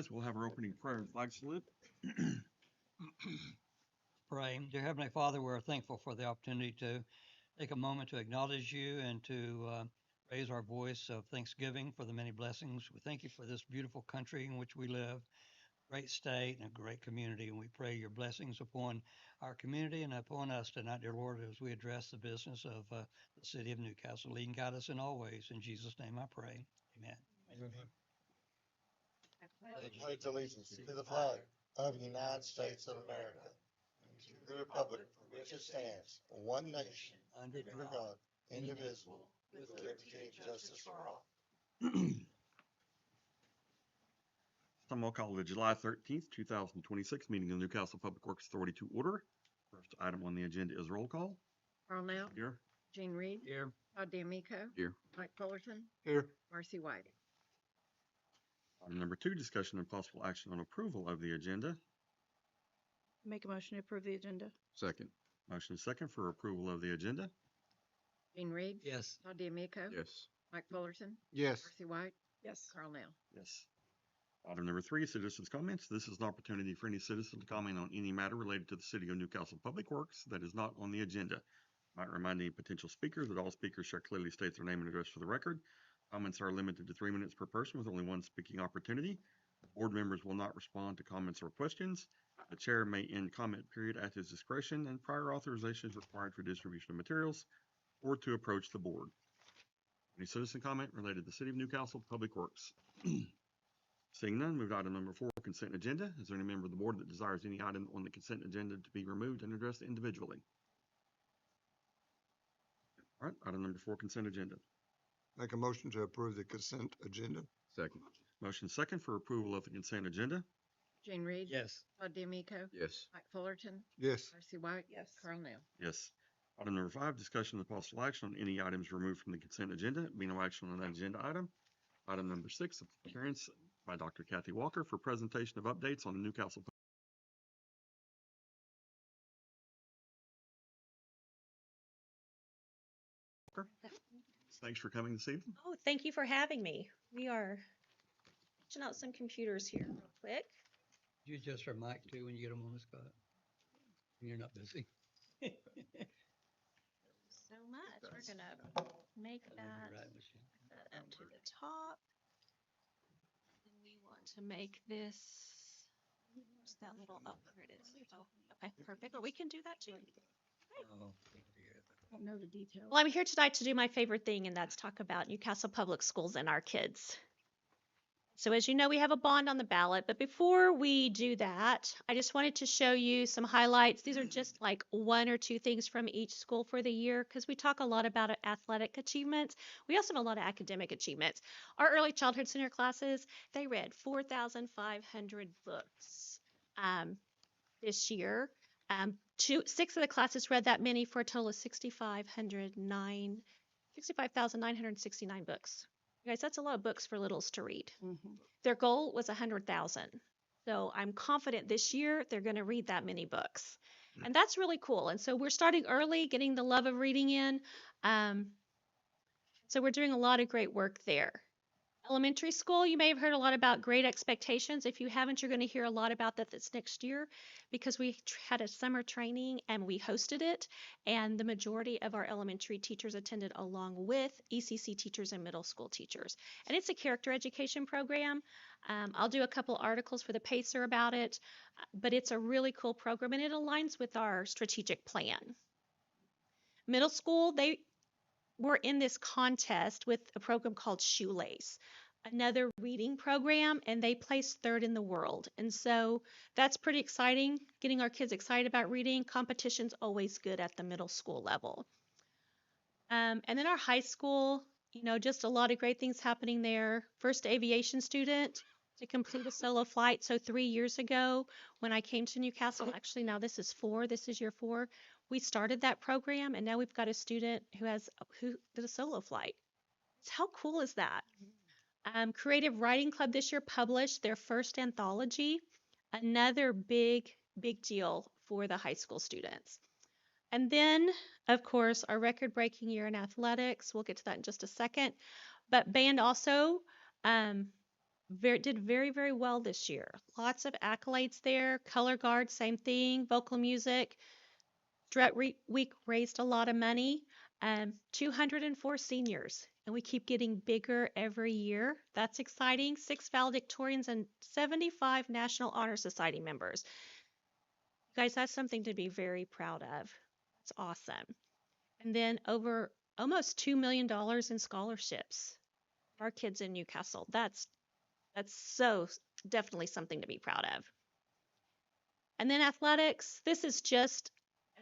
rise. We'll have our opening prayer and flag salute. Pray. Dear Heavenly Father, we're thankful for the opportunity to take a moment to acknowledge you and to raise our voice of thanksgiving for the many blessings. We thank you for this beautiful country in which we live, great state and a great community. And we pray your blessings upon our community and upon us tonight, dear Lord, as we address the business of the city of Newcastle. Lead and guide us in all ways. In Jesus' name I pray. Amen. I pledge allegiance to the flag of the United States of America and to the republic for which it stands, one nation, Under under God, indivisible, with liberty and justice for all. Some will call the July 13th, 2026 meeting of the Newcastle Public Works Authority to order. First item on the agenda is roll call. Carl Nell, Here. Gene Reed, here. Todd D'Amico, Here. Mike Fullerton, Here. Marcy White. Item number 2, discussion and possible action on approval of the agenda. Make a motion to approve the agenda. Second. Motion second for approval of the agenda. Gene Reed, Yes. Todd D'Amico, Yes. Mike Fullerton, Yes. Marcy White, Yes. Carl Nell. Yes. Item number 3, citizens' comments. This is an opportunity for any citizen to comment on any matter related to the City of Newcastle Public Works that is not on the agenda. Might remind any potential speakers that all speakers shall clearly state their name and address for the record. Comments are limited to 3 minutes per person with only one speaking opportunity. Board members will not respond to comments or questions. The chair may end comment period at his discretion, and prior authorization is required for distribution of materials or to approach the board. Any citizen comment related to the City of Newcastle Public Works? Seeing none, move to item number 4, consent agenda. Is there any member of the board that desires any item on the consent agenda to be removed and addressed individually? All right, item number 4, consent agenda. Make a motion to approve the consent agenda. Second. Motion second for approval of the consent agenda. Gene Reed, Yes. Todd D'Amico, Yes. Mike Fullerton, Yes. Marcy White, Yes. Carl Nell. Yes. Item number 5, discussion of possible action on any items removed from the consent agenda. Be no action on that agenda item. Item number 6, appearance by Dr. Kathy Walker for presentation of updates on the Newcastle. Walker, thanks for coming this evening. Oh, thank you for having me. We are switching out some computers here real quick. You adjust our mic too when you get them on the spot. When you're not busy. So much. We're gonna make that, Right, Michelle. that up to the top. And we want to make this, where's that little, oh, here it is. Oh, okay, perfect. Or we can do that too. Oh, I don't know the details. Well, I'm here tonight to do my favorite thing, and that's talk about Newcastle Public Schools and our kids. So as you know, we have a bond on the ballot, but before we do that, I just wanted to show you some highlights. These are just like 1 or 2 things from each school for the year, because we talk a lot about athletic achievements. We also have a lot of academic achievements. Our early childhood center classes, they read 4,500 books this year. 6 of the classes read that many for a total of 65,969 books. You guys, that's a lot of books for littles to read. Mhm. Their goal was 100,000. So I'm confident this year they're going to read that many books. And that's really cool. And so we're starting early, getting the love of reading in. So we're doing a lot of great work there. Elementary school, you may have heard a lot about Great Expectations. If you haven't, you're going to hear a lot about that this next year, because we had a summer training and we hosted it, and the majority of our elementary teachers attended along with ECC teachers and middle school teachers. And it's a character education program. I'll do a couple articles for the Pacer about it, but it's a really cool program and it aligns with our strategic plan. Middle school, they were in this contest with a program called Shoelace, another reading program, and they placed 3rd in the world. And so that's pretty exciting, getting our kids excited about reading. Competition's always good at the middle school level. And then our high school, you know, just a lot of great things happening there. First aviation student to complete a solo flight. So 3 years ago, when I came to Newcastle, actually now this is year 4, we started that program, and now we've got a student who did a solo flight. So how cool is that? Creative Writing Club this year published their first anthology, another big deal for the high school students. And then, of course, our record-breaking year in athletics. We'll get to that in just a second. But band also did very, very well this year. Lots of accolades there. Color Guard, same thing. Vocal music. Week raised a lot of money. 204 seniors, and we keep getting bigger every year. That's exciting. 6 valedictorians and 75 National Honor Society members. Guys, that's something to be very proud of. It's awesome. And then over almost $2 million in scholarships for our kids in Newcastle. That's so definitely something to be proud of. And then athletics, this is just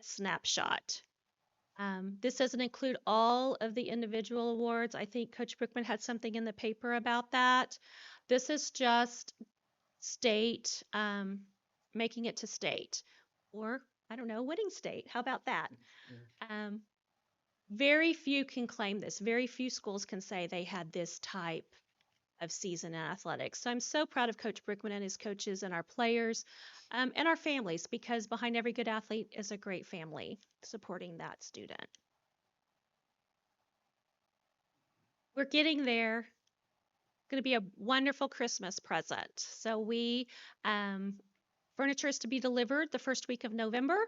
a snapshot. This doesn't include all of the individual awards. I think Coach Brookman had something in the paper about that. This is just state, making it to state, or I don't know, winning state. How about that? Very few can claim this. Very few schools can say they had this type of season in athletics. So I'm so proud of Coach Brookman and his coaches and our players, and our families, because behind every good athlete is a great family supporting that student. We're getting there. Going to be a wonderful Christmas present. So furniture is to be delivered the first week of November.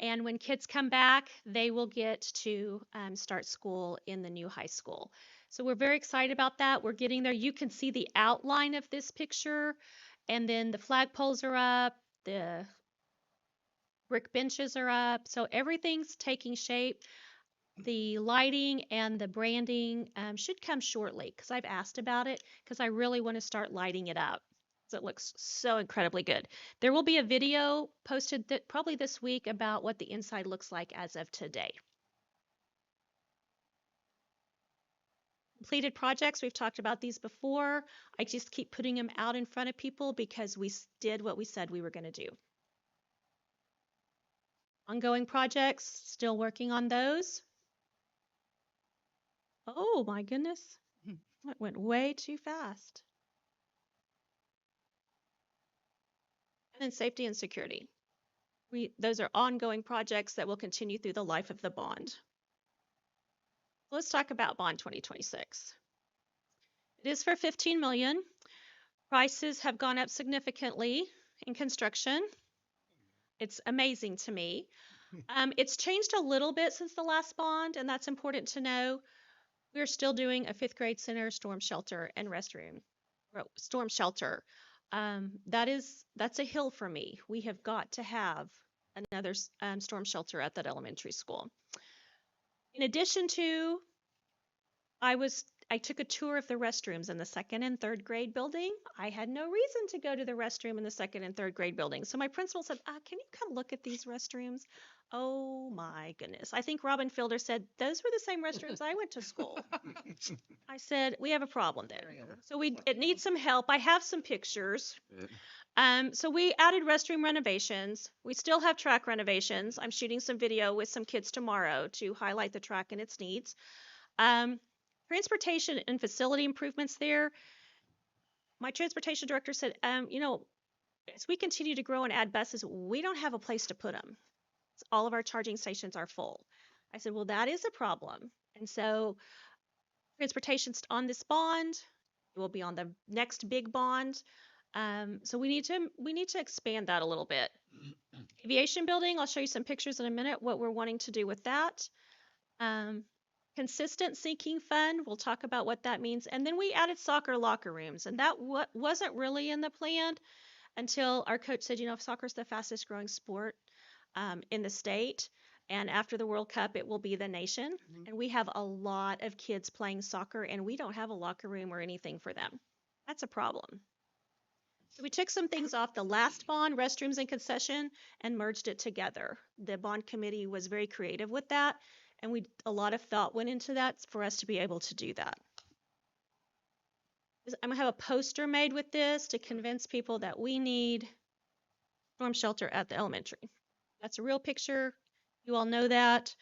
And when kids come back, they will get to start school in the new high school. So we're very excited about that. We're getting there. You can see the outline of this picture, and then the flagpoles are up, the brick benches are up. So everything's taking shape. The lighting and the branding should come shortly, because I've asked about it, because I really want to start lighting it up. So it looks so incredibly good. There will be a video posted probably this week about what the inside looks like as of today. Completed projects, we've talked about these before. I just keep putting them out in front of people because we did what we said we were going to do. Ongoing projects, still working on those. Oh my goodness, that went way too fast. And then safety and security. Those are ongoing projects that will continue through the life of the bond. Let's talk about Bond 2026. It is for $15 million. Prices have gone up significantly in construction. It's amazing to me. It's changed a little bit since the last bond, and that's important to know. We're still doing a 5th grade center, storm shelter, and restroom. Storm shelter. That's a hill for me. We have got to have another storm shelter at that elementary school. In addition to, I took a tour of the restrooms in the 2nd and 3rd grade building. I had no reason to go to the restroom in the 2nd and 3rd grade building. So my principal said, can you come look at these restrooms? Oh my goodness. I think Robin Fielder said, those were the same restrooms I went to school. I said, we have a problem there. So it needs some help. I have some pictures. So we added restroom renovations. We still have track renovations. I'm shooting some video with some kids tomorrow to highlight the track and its needs. Transportation and facility improvements there. My transportation director said, as we continue to grow and add buses, we don't have a place to put them. All of our charging stations are full. I said, well, that is a problem. And so transportation's on this bond. It will be on the next big bond. So we need to expand that a little bit. Aviation building, I'll show you some pictures in a minute, what we're wanting to do with that. Consistent sinking fund, we'll talk about what that means. And then we added soccer locker rooms, and that wasn't really in the plan until our coach said, soccer's the fastest growing sport in the state. And after the World Cup, it will be the nation. And we have a lot of kids playing soccer, and we don't have a locker room or anything for them. That's a problem. So we took some things off the last bond, restrooms and concession, and merged it together. The bond committee was very creative with that, and a lot of thought went into that for us to be able to do that. I'm going to have a poster made with this to convince people that we need storm shelter at the elementary. That's a real picture. You all know that.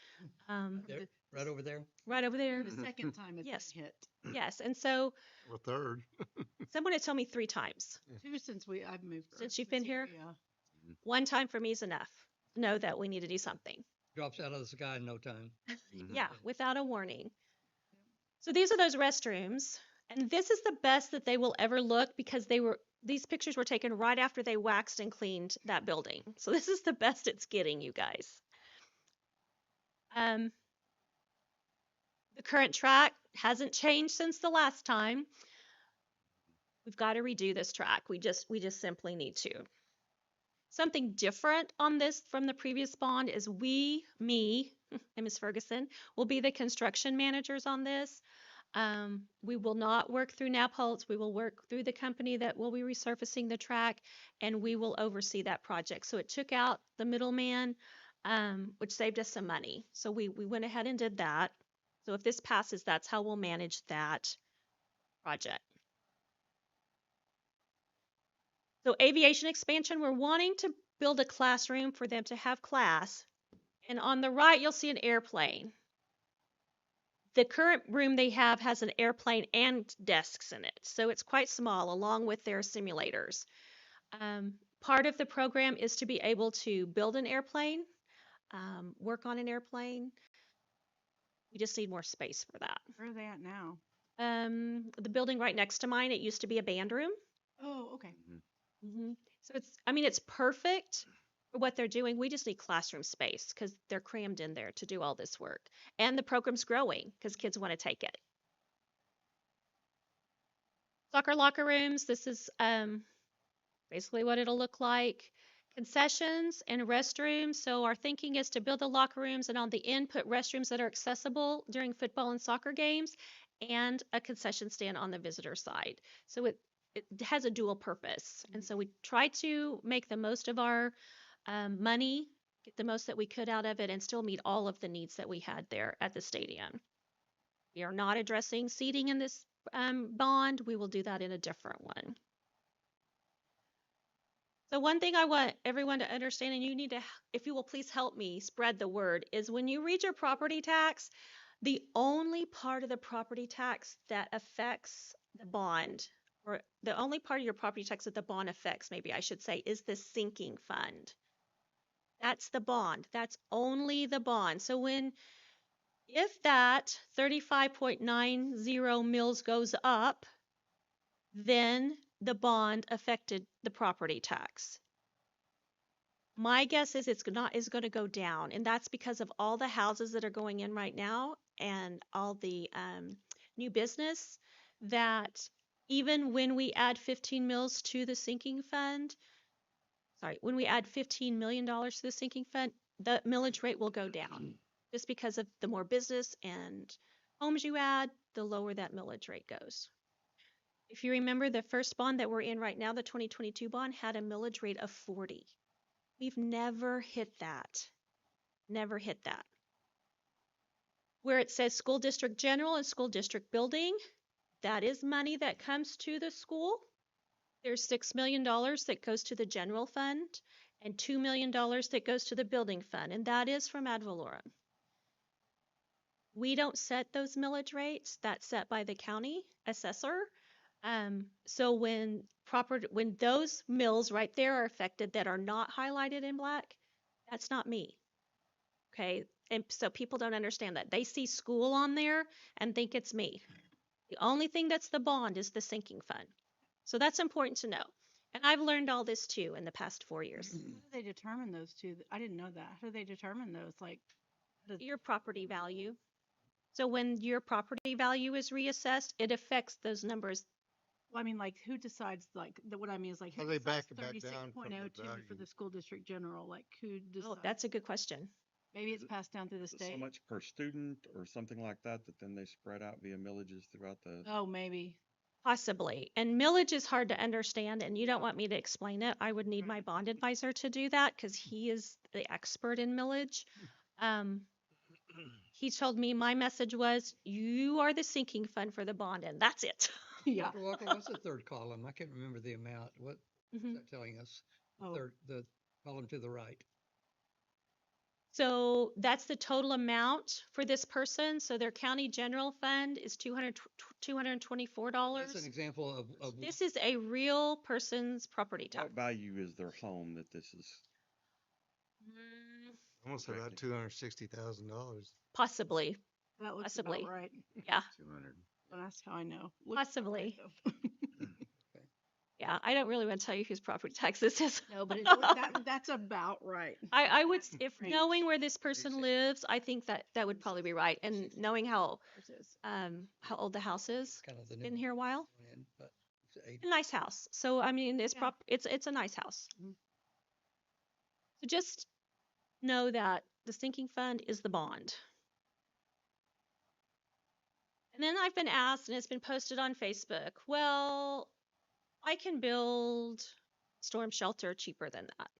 Right over there. Right over there. The second time it's Yes. been hit. Yes, and so Or third. someone had told me 3 times. 2 since I've moved. Since you've been here? Yeah. 1 time for me is enough. Know that we need to do something. Drops out of the sky in no time. Yeah, without a warning. So these are those restrooms. And this is the best that they will ever look because these pictures were taken right after they waxed and cleaned that building. So this is the best it's getting, you guys. The current track hasn't changed since the last time. We've got to redo this track. We just simply need to. Something different on this from the previous bond is me, and Ms. Ferguson, will be the construction managers on this. We will not work through Napholtz. We will work through the company that will be resurfacing the track, and we will oversee that project. So it took out the middleman, which saved us some money. So we went ahead and did that. So if this passes, that's how we'll manage that project. So aviation expansion, we're wanting to build a classroom for them to have class. And on the right, you'll see an airplane. The current room they have has an airplane and desks in it. So it's quite small along with their simulators. Part of the program is to be able to build an airplane, work on an airplane. We just need more space for that. Where are they at now? The building right next to mine, it used to be a band room. Oh, okay. So it's perfect for what they're doing. We just need classroom space because they're crammed in there to do all this work. And the program's growing because kids want to take it. Soccer locker rooms, this is basically what it'll look like. Concessions and restrooms. So our thinking is to build the locker rooms and on the end put restrooms that are accessible during football and soccer games and a concession stand on the visitor side. So it has a dual purpose. And so we try to make the most of our money, get the most that we could out of it, and still meet all of the needs that we had there at the stadium. We are not addressing seating in this bond. We will do that in a different one. So one thing I want everyone to understand, and you need to, if you will please help me spread the word, is when you read your property tax, the only part of the property tax that affects the bond, or the only part of your property tax that the bond affects, maybe I should say, is the sinking fund. That's the bond. That's only the bond. So if that 35.90 mils goes up, then the bond affected the property tax. My guess is it's going to go down, and that's because of all the houses that are going in right now and all the new business, that even when we add 15 mils to the sinking fund, when we add $15 million to the sinking fund, the millage rate will go down just because of the more business and homes you add, the lower that millage rate goes. If you remember, the first bond that we're in right now, the 2022 bond, had a millage rate of 40. We've never hit that. Never hit that. Where it says school district general and school district building, that is money that comes to the school. There's $6 million that goes to the general fund and $2 million that goes to the building fund, and that is from ad valorem. We don't set those millage rates. That's set by the county assessor. So when those mills right there are affected that are not highlighted in black, that's not me. Okay, and so people don't understand that. They see school on there and think it's me. The only thing that's the bond is the sinking fund. So that's important to know. And I've learned all this too in the past 4 years. How do they determine those two? I didn't know that. How do they determine those? Like your property value. So when your property value is reassessed, it affects those numbers. Well, I mean, like who decides? Like what I mean is like How who they decides back it back down from the 36.02 for value? the school district general? Like who decides? Oh, that's a good question. Maybe it's passed down through the Is it so state. much per student or something like that that then they spread out via millages throughout the? Oh, maybe. Possibly. And millage is hard to understand, and you don't want me to explain it. I would need my bond advisor to do that because he is the expert in millage. He told me my message was, you are the sinking fund for the bond, and that's it. Yeah. Dr. Walker, what's the third column? I can't remember the amount. What is that telling us? Oh. The column to the right. So that's the total amount for this person. So their county general fund is $224. That's an example of This is a real person's property tax. What value is their home that this is? Almost about $260,000. Possibly. That looks Possibly. about right. Yeah. 200. Don't ask how I know. Look it up, Possibly. though. Yeah, I don't really want to tell you whose property tax this is. No, but that's about right. I would, if Range. knowing where this person lives, I think that that would probably be right. And knowing how Versus- how old the house is, Kind of the new been here a while, one in, but it's a nice house. So I mean, it's Yeah. it's a nice house. Mhm. So just know that the sinking fund is the bond. And then I've been asked, and it's been posted on Facebook, well, I can build storm shelter cheaper than that.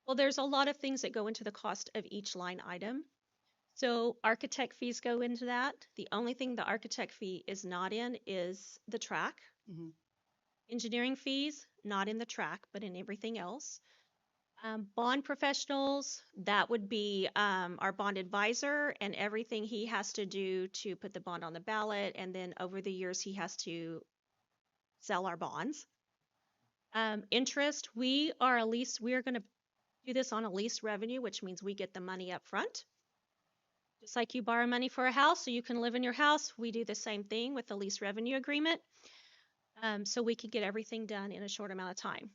Well, there's a lot of things that go into the cost of each line item. So architect fees go into that. The only thing the architect fee is not in is the track. Mhm. Engineering fees, not in the track, but in everything else. Bond professionals, that would be our bond advisor and everything he has to do to put the bond on the ballot. And then over the years, he has to sell our bonds. Interest, we are going to do this on a lease revenue, which means we get the money up front. Just like you borrow money for a house so you can live in your house, we do the same thing with the lease revenue agreement. So we could get everything done in a short amount of time.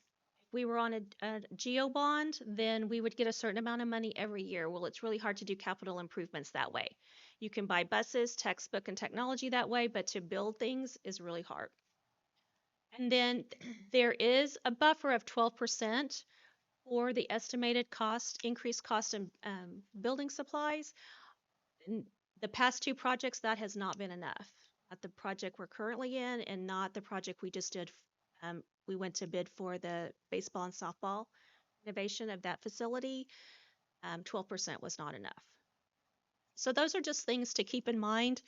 If we were on a geo bond, then we would get a certain amount of money every year. Well, it's really hard to do capital improvements that way. You can buy buses, textbook, and technology that way, but to build things is really hard. And then there is a buffer of 12% for the estimated cost, increased cost in building supplies. In the past two projects, that has not been enough. Not the project we're currently in, and not the project we just did. We went to bid for the baseball and softball innovation of that facility. 12% was not enough. So those are just things to keep in mind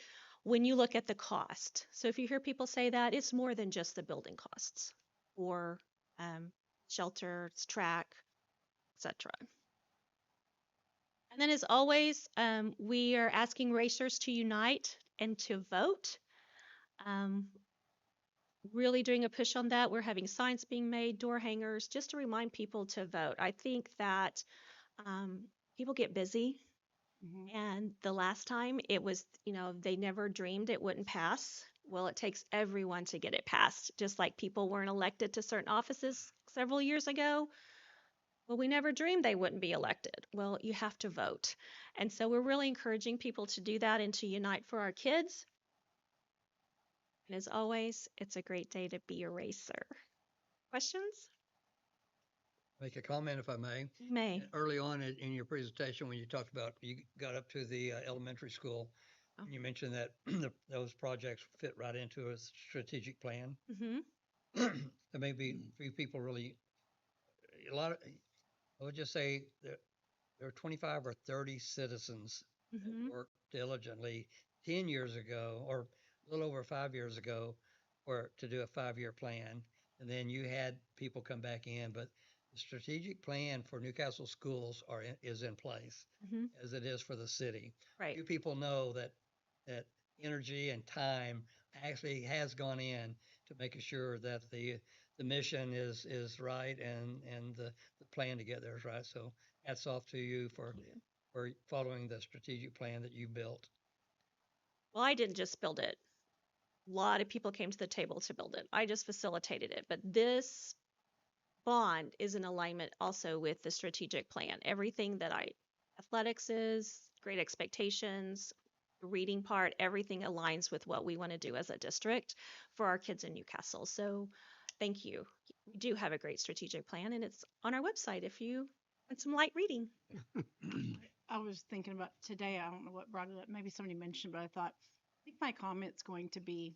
when you look at the cost. So if you hear people say that, it's more than just the building costs or shelters, track, etc. And then, as always, we are asking racers to unite and to vote. Really doing a push on that. We're having signs being made, door hangers, just to remind people to vote. I think that people get busy. Mhm. And the last time it was, they never dreamed it wouldn't pass. Well, it takes everyone to get it passed, just like people weren't elected to certain offices several years ago. Well, we never dreamed they wouldn't be elected. Well, you have to vote. And so we're really encouraging people to do that and to unite for our kids. And as always, it's a great day to be a racer. Questions? make a comment if I may. You may. Early on in your presentation, when you talked about, you got up to the elementary school, Oh. and you mentioned that those projects fit right into a strategic plan. Mm-hmm. There may be few people really, I would just say that there are 25 or 30 citizens Mm-hmm. that worked diligently 10 years ago, or a little over 5 years ago, to do a 5-year plan. And then you had people come back in, but the strategic plan for Newcastle schools is in place, Mm-hmm. as it is for the city. Right. Few people know that energy and time actually has gone in to making sure that the mission is right, and the plan to get there is right. So hats off to you for following the strategic plan that you built. Well, I didn't just build it. A lot of people came to the table to build it. I just facilitated it. But this bond is in alignment also with the strategic plan. Everything that athletics is, great expectations, the reading part, everything aligns with what we want to do as a district for our kids in Newcastle. So thank you. We do have a great strategic plan, and it's on our website if you want some light reading. I was thinking about today, I don't know what brought it up. Maybe somebody mentioned, but I think my comment's going to be,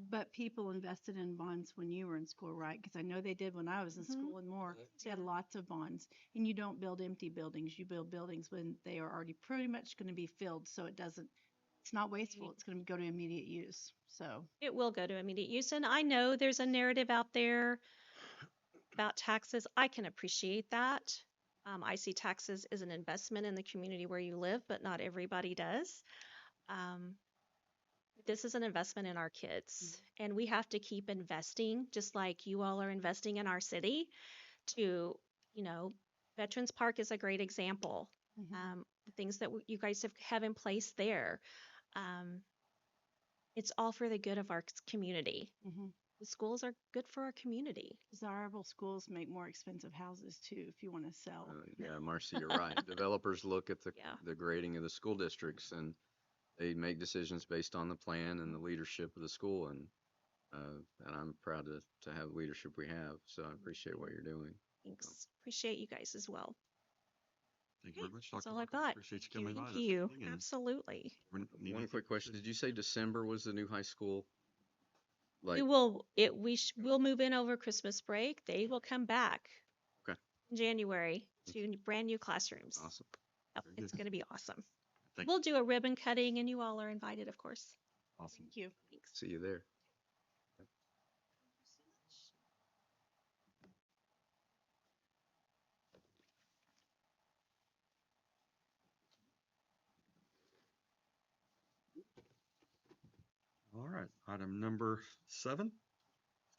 but people invested in bonds when you were in school, right? Because I know they did when I was in Mhm. school and more. They had lots of bonds. And you don't build empty buildings. You build buildings when they are already pretty much going to be filled. So it's not wasteful. It's going to go to immediate use. So It will go to immediate use. And I know there's a narrative out there about taxes. I can appreciate that. I see taxes as an investment in the community where you live, but not everybody does. This is an investment in our kids, and we have to keep investing, just like you all are investing in our city. Veterans Park is a great example. Mhm. The things that you guys have in place there. It's all for the good of our community. Mhm. The schools are good for our community. Desirable schools make more expensive houses too, if you want to sell. Yeah, Marcy, you're right. Developers look at Yeah. the grading of the school districts and they make decisions based on the plan and the leadership of the school. And I'm proud to have the leadership we have. So I appreciate what you're doing. Thanks. Appreciate you guys as well. Thank you very much, That's Dr. all I've Walker. got. Appreciate you coming by. Thank this you. evening, and Absolutely. we need One anything quick question. Did you say December was the new high school? Like, We'll move in over Christmas break. They will come back okay, in January to brand new classrooms. awesome. Yep, Very it's good. going to be awesome. Thank We'll do a ribbon cutting and you all are invited, of course. Awesome. Thank you. Thanks. See you there. All right, item number 7,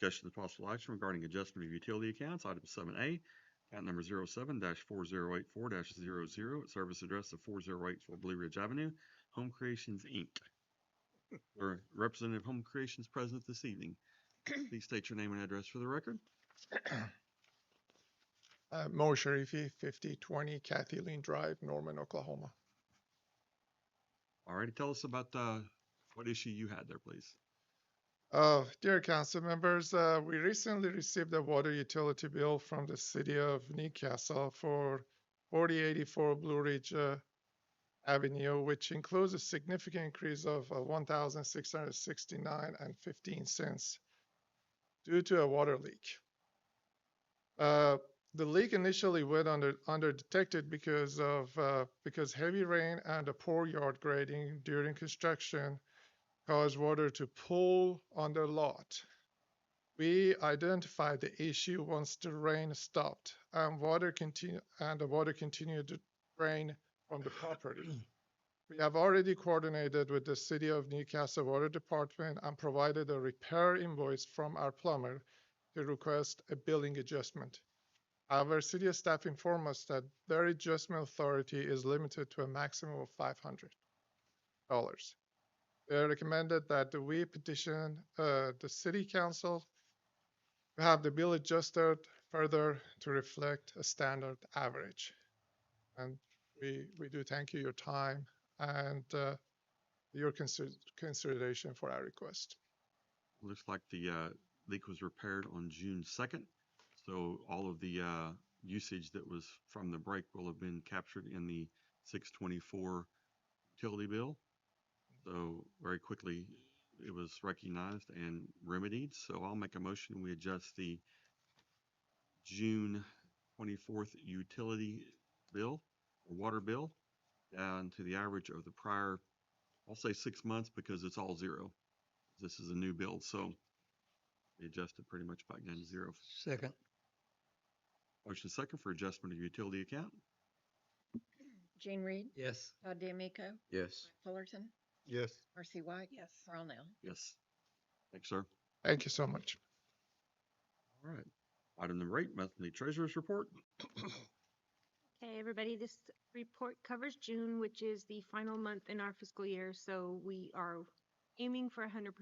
discussion of possible action regarding adjustment of utility accounts. Item 7A, account number 07-4084-00 at service address of 4084 Blue Ridge Avenue, Home Creations, Inc. Or Representative Home Creations present this evening. Please state your name and address for the record. Mo Sharifi, 5020 Kathy Leen Drive, Norman, Oklahoma. All righty, tell us about what issue you had there, please. Dear council members, we recently received a water utility bill from the city of Newcastle for 4084 Blue Ridge Avenue, which includes a significant increase of $1,669.15 due to a water leak. The leak initially went undetected because heavy rain and a poor yard grading during construction caused water to pool on the lot. We identified the issue once the rain stopped and the water continued to drain from the property. We have already coordinated with the City of Newcastle Water Department and provided a repair invoice from our plumber to request a billing adjustment. However, city staff inform us that their adjustment authority is limited to a maximum of $500. They recommended that we petition the city council to have the bill adjusted further to reflect a standard average. And we do thank you your time and your consideration for our request. Looks like the leak was repaired on June 2nd. So all of the usage that was from the break will have been captured in the 624 utility bill. So very quickly it was recognized and remedied. So I'll make a motion. We adjust the June 24th utility bill or water bill down to the average of the prior, I'll say 6 months because it's all zero. This is a new bill. So we adjusted pretty much back down to zero. Second. Motion second for adjustment of utility account. Jane Reed, Yes. Todd DeMeco, Yes. Mike Fullerton, Yes. Marcy White. Yes. Carl Nell. Yes. Thanks, sir. Thank you so much. All right. Item number 8, monthly treasurer's report. Okay, everybody, this report covers June, which is the final month in our fiscal year, so we are aiming for 100%.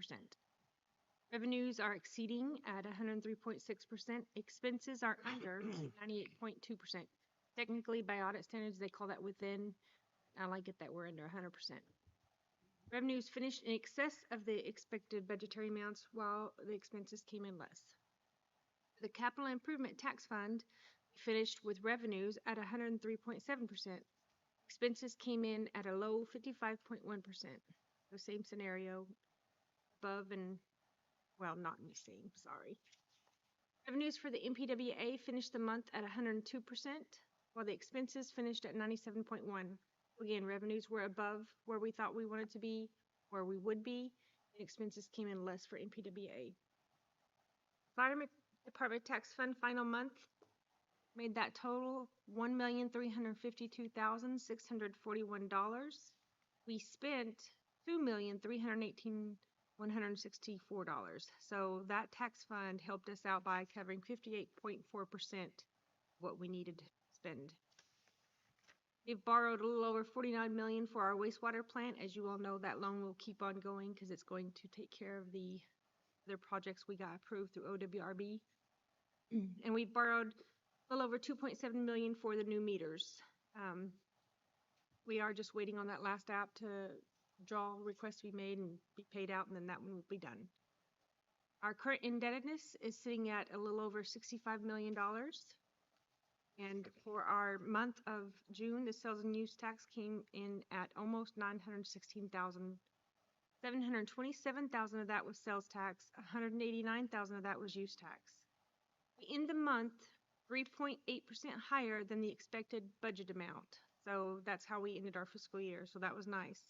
Revenues are exceeding at 103.6%. Expenses are under 98.2%. Technically, by audit standards, they call that within. I like it that we're under 100%. Revenues finished in excess of the expected budgetary amounts, while the expenses came in less. The Capital Improvement Tax Fund finished with revenues at 103.7%. Expenses came in at a low 55.1%. The same scenario, above and, well, not in the same, sorry. Revenues for the NPWA finished the month at 102%, while the expenses finished at 97.1%. Again, revenues were above where we thought we wanted to be, where we would be, and expenses came in less for NPWA. Fire Department Tax Fund final month made that total $1,352,641. We spent $2,318,164. So that tax fund helped us out by covering 58.4% what we needed to spend. We've borrowed a little over 49 million for our wastewater plant. As you all know, that loan will keep on going because it's going to take care of the other projects we got approved through OWRB. And we borrowed a little over 2.7 million for the new meters. We are just waiting on that last app to draw request to be made and be paid out, and then that one will be done. Our current indebtedness is sitting at a little over $65 million. And for our month of June, the sales and use tax came in at almost 916,000. 727,000 of that was sales tax, 189,000 of that was use tax. We end the month 3.8% higher than the expected budget amount. So that's how we ended our fiscal year. So that was nice.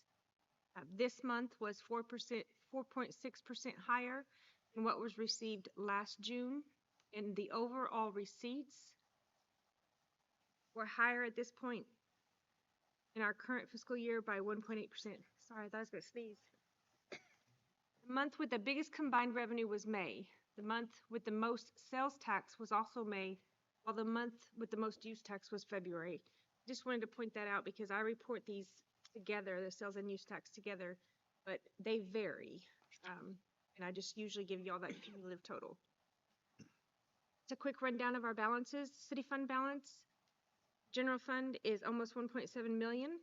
This month was 4.6% higher than what was received last June. And the overall receipts were higher at this point in our current fiscal year by 1.8%. Sorry, I thought I was going to sneeze. The month with the biggest combined revenue was May. The month with the most sales tax was also May, while the month with the most use tax was February. Just wanted to point that out because I report these together, the sales and use tax together, but they vary. And I just usually give you all that cumulative total. It's a quick rundown of our balances. City fund balance. General fund is almost 1.7 million.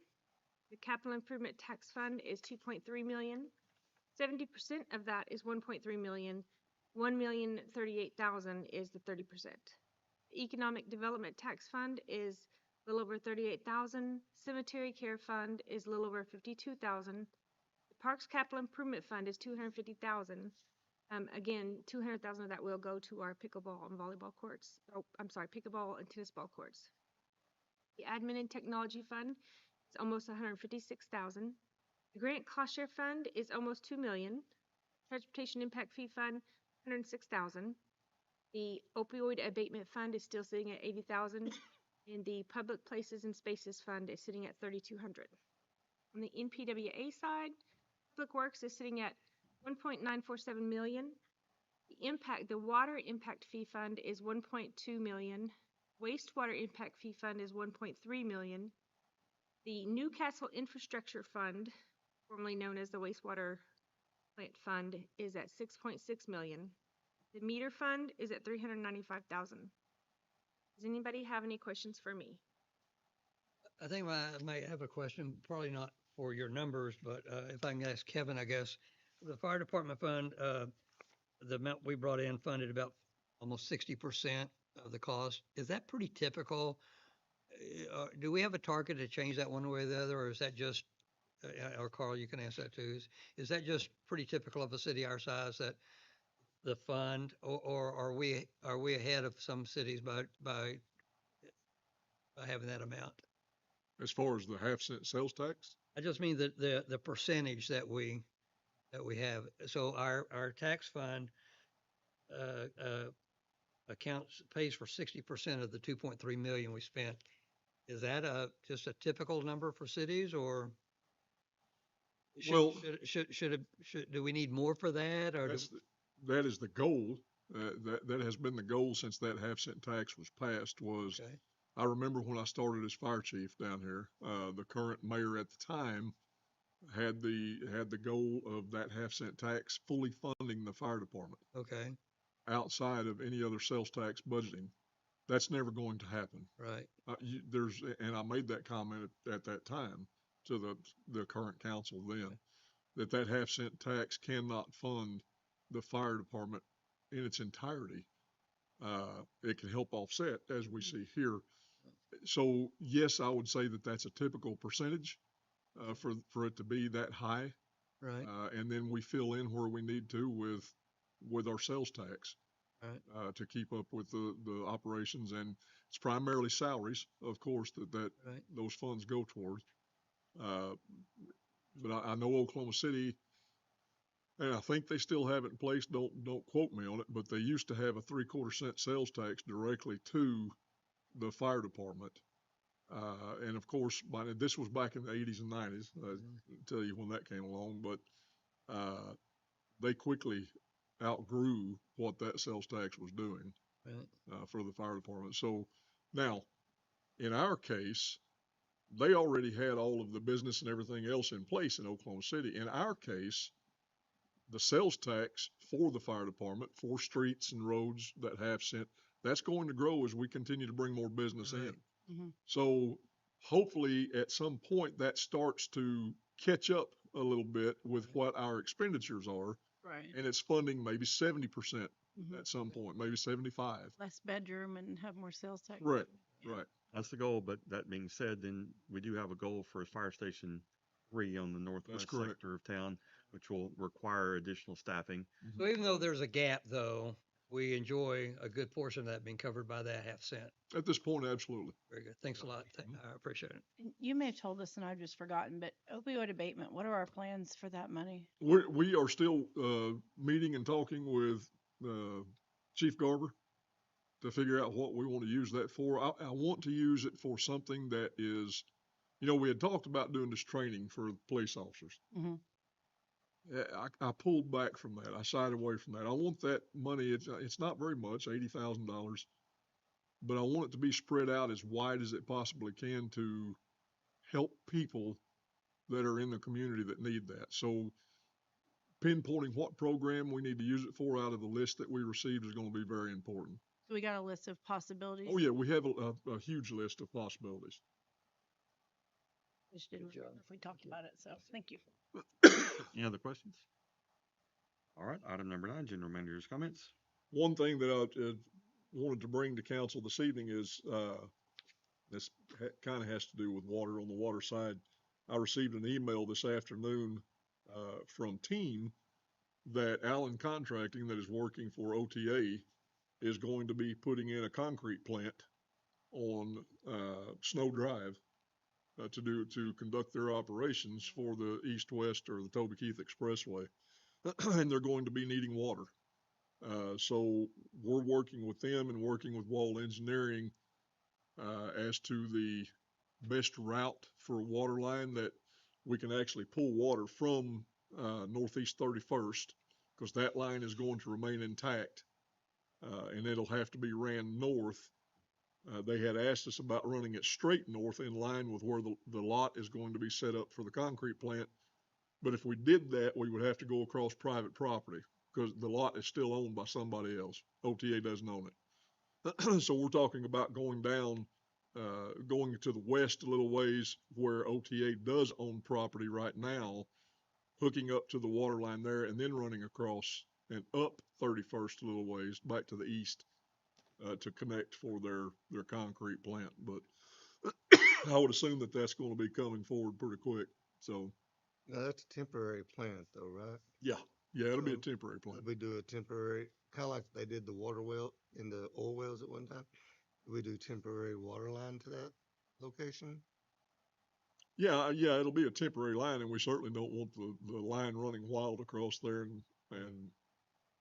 The capital improvement tax fund is 2.3 million. 70% of that is 1.3 million. 1,038,000 is the 30%. The economic development tax fund is a little over 38,000. Cemetery care fund is a little over 52,000. The parks capital improvement fund is 250,000. Again, 200,000 of that will go to our pickleball and volleyball courts. Oh, I'm sorry, pickleball and tennis ball courts. The admin and technology fund is almost 156,000. The grant cost share fund is almost 2 million. Transportation impact fee fund, 106,000. The opioid abatement fund is still sitting at 80,000. And the public places and spaces fund is sitting at 3,200. On the NPWA side, Public Works is sitting at 1.947 million. The water impact fee fund is 1.2 million. Wastewater impact fee fund is 1.3 million. The Newcastle infrastructure fund, formerly known as the wastewater plant fund, is at 6.6 million. The meter fund is at 395,000. Does anybody have any questions for me? I think I might have a question, probably not for your numbers, but if I can ask Kevin, I guess. The fire department fund, the amount we brought in funded about almost 60% of the cost. Is that pretty typical? Do we have a target to change that one way or the other, or is that just, or Carl, you can answer that too, is that just pretty typical of a city our size that the fund, or are we ahead of some cities by having that amount? As far as the half-cent sales tax? I just mean the percentage that we have. So our tax fund pays for 60% of the 2.3 million we spent. Is that just a typical number for cities, or do we need more for that, or that is the goal. That has been the goal since that half-cent tax was passed. Okay. I remember when I started as fire chief down here, the current mayor at the time had the goal of that half-cent tax fully funding the fire department. Okay. Outside of any other sales tax budgeting. That's never going to happen. Right. And I made that comment at that time to the current council then, okay, that half-cent tax cannot fund the fire department in its entirety. It can help offset, as we see here. So yes, I would say that that's a typical percentage for it to be that high. Right. And then we fill in where we need to with our sales tax. Right. To keep up with the operations, and it's primarily salaries, of course, that right, those funds go towards. But I know Oklahoma City, and I think they still have it in place. Don't quote me on it, but they used to have a 3/4 cent sales tax directly to the fire department. And of course, this was back in the 80s and 90s. I'll tell you when that came along, but they quickly outgrew what that sales tax was doing, right, for the fire department. So now, in our case, they already had all of the business and everything else in place in Oklahoma City. In our case, the sales tax for the fire department, for streets and roads, that half cent, that's going to grow as we continue to bring more business in. Mhm. So hopefully at some point that starts to catch up a little bit with what our expenditures are, Right. and it's funding maybe 70% Mhm. at some point, maybe 75. Less bedroom and have more sales tax. Right, Yeah. right. That's the goal, but that being said, then we do have a goal for Fire Station 3 on the northwest correct. sector of town, which will require additional staffing. So even though there's a gap, though, we enjoy a good portion of that being covered by that half cent. At this point, absolutely. Very good. Thanks a lot. I appreciate it. And you may have told us and I've just forgotten, but opioid abatement, what are our plans for that money? We are still meeting and talking with Chief Garber to figure out what we want to use that for. I want to use it for something that is, we had talked about doing this training for police officers. Mhm. I pulled back from that. I shied away from that. I want that money. It's not very much, $80,000, but I want it to be spread out as wide as it possibly can to help people that are in the community that need that. So pinpointing what program we need to use it for out of the list that we received is going to be very important. So we got a list of possibilities. Oh yeah, we have a huge list of possibilities. Just didn't remember if we talked about it, so thank you. Any other questions? All right, item number 9, general manager's comments. One thing that I wanted to bring to council this evening is this kind of has to do with water on the water side. I received an email this afternoon from Team that Allen Contracting, that is working for OTA, is going to be putting in a concrete plant on Snow Drive to conduct their operations for the east-west or the Toby Keith Expressway. And they're going to be needing water. So we're working with them and working with Wall Engineering as to the best route for a water line that we can actually pull water from Northeast 31st, because that line is going to remain intact, and it'll have to be ran north. They had asked us about running it straight north in line with where the lot is going to be set up for the concrete plant. But if we did that, we would have to go across private property because the lot is still owned by somebody else. OTA doesn't own it. So we're talking about going down, going to the west a little ways where OTA does own property right now, hooking up to the water line there and then running across and up 31st a little ways back to the east to connect for their concrete plant. But I would assume that that's going to be coming forward pretty quick. So Now, that's a temporary plant though, right? yeah, it'll be a So, temporary plant. We do a temporary, kind of like they did the water well in the oil wells at one time. We do temporary water line to that location. Yeah, it'll be a temporary line, and we certainly don't want the line running wild across there.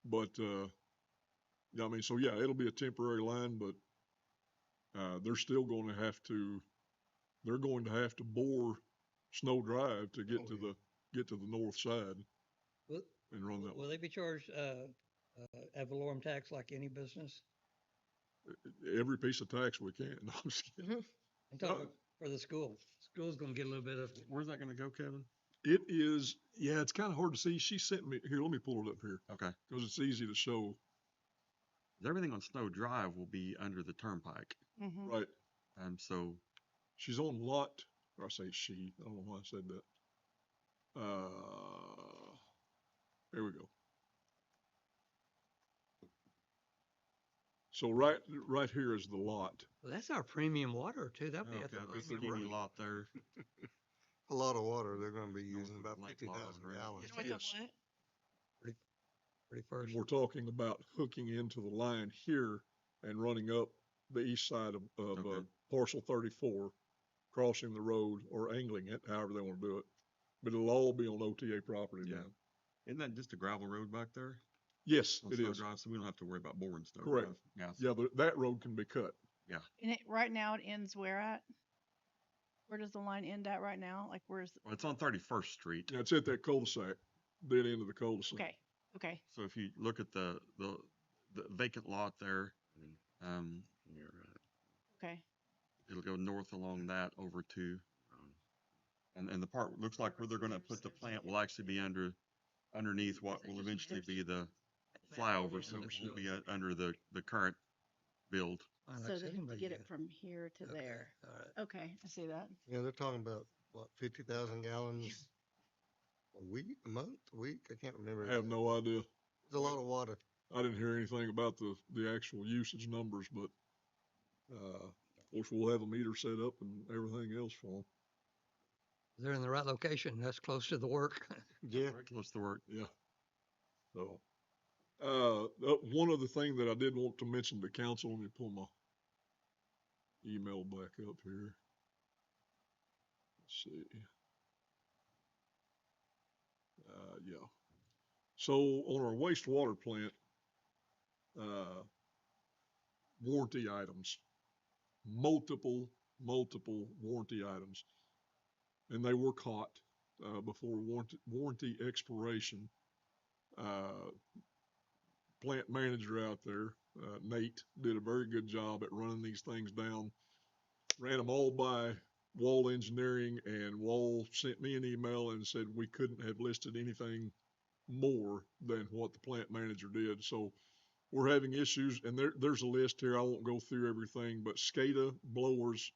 But yeah, I mean, so yeah, it'll be a temporary line, but they're still going to have to, they're going to have to bore Snow Drive to get to the north side Will, and run that. will they be charged ad valorem tax like any business? Every piece of tax we can. No, I'm just kidding. I'm talking for the school. School's going to get a little bit of. Where's that going to go, Kevin? It is, yeah, it's kind of hard to see. She sent me, here, let me pull it up here Okay. because it's easy to show. Everything on Snow Drive will be under the turnpike. Mhm. Right. So She's on lot, or I say she, I don't know why I said that. There we go. So right here is the lot. Well, that's our premium water too. That'd be at the there's a premium teeny rate. lot there. A lot of water. They're going to be using about Lake 50,000 Lodge, gallons. With the Yes. what? Pretty first. We're talking about hooking into the line here and running up the east side of Okay. parcel 34, crossing the road or angling it, however they want to do it. But it'll all be on OTA property Yeah. now. Isn't that just a gravel road back there Yes, on it Snow is. Drive? So we don't have to worry about boring Snow Correct. Drive. Yeah. Yeah, that road can be cut. And right now it ends where at? Where does the line end at right now? Like where's, Well, it's on 31st Street. Yeah, it's at that cul-de-sac, dead end of the cul-de-sac. okay. So if you look at the vacant lot there, You're right. Okay. it'll go north along that over to And the part, looks like where they're gonna put the plant will actually be underneath what will eventually be the flyover, so it won't be under the current build. So they have to get it from here to there. All right. Okay, I see that. Yeah, they're talking about, what, 50,000 gallons a week, a month, a week? I can't remember. I have no idea. It's a lot of water. I didn't hear anything about the actual usage numbers, but, of course, we'll have a meter set up and everything else for them. They're in the right location. That's close to the work. Yeah. Very close to work. Yeah. So, one other thing that I did want to mention to council, let me pull my email back up here. Let's see. Yeah. So on our wastewater plant, warranty items, multiple warranty items, and they were caught before warranty expiration. Plant manager out there, Nate, did a very good job at running these things down. Ran them all by Wall Engineering, and Wall sent me an email and said we couldn't have listed anything more than what the plant manager did. So we're having issues, and there's a list here. I won't go through everything, but SCADA blowers,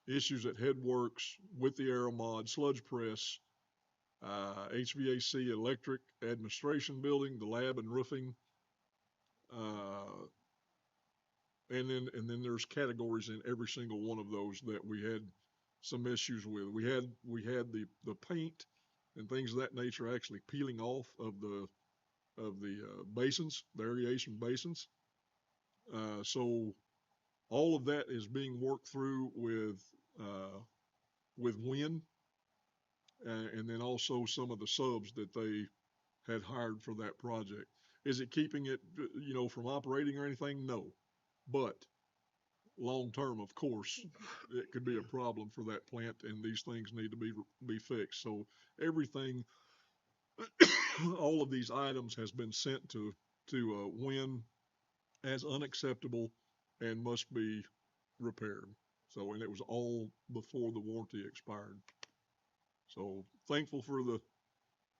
issues at Headworks with the Aeromod, sludge press, HVAC electric administration building, the lab and roofing, and then there's categories in every single one of those that we had some issues with. We had the paint and things of that nature actually peeling off of the basins, the aeration basins. So all of that is being worked through with WIN, and then also some of the subs that they had hired for that project. Is it keeping it, from operating or anything? No, but long term, of course, it could be a problem for that plant, and these things need to be fixed. So everything, all of these items has been sent to WIN as unacceptable and must be repaired. So, and it was all before the warranty expired. So thankful for the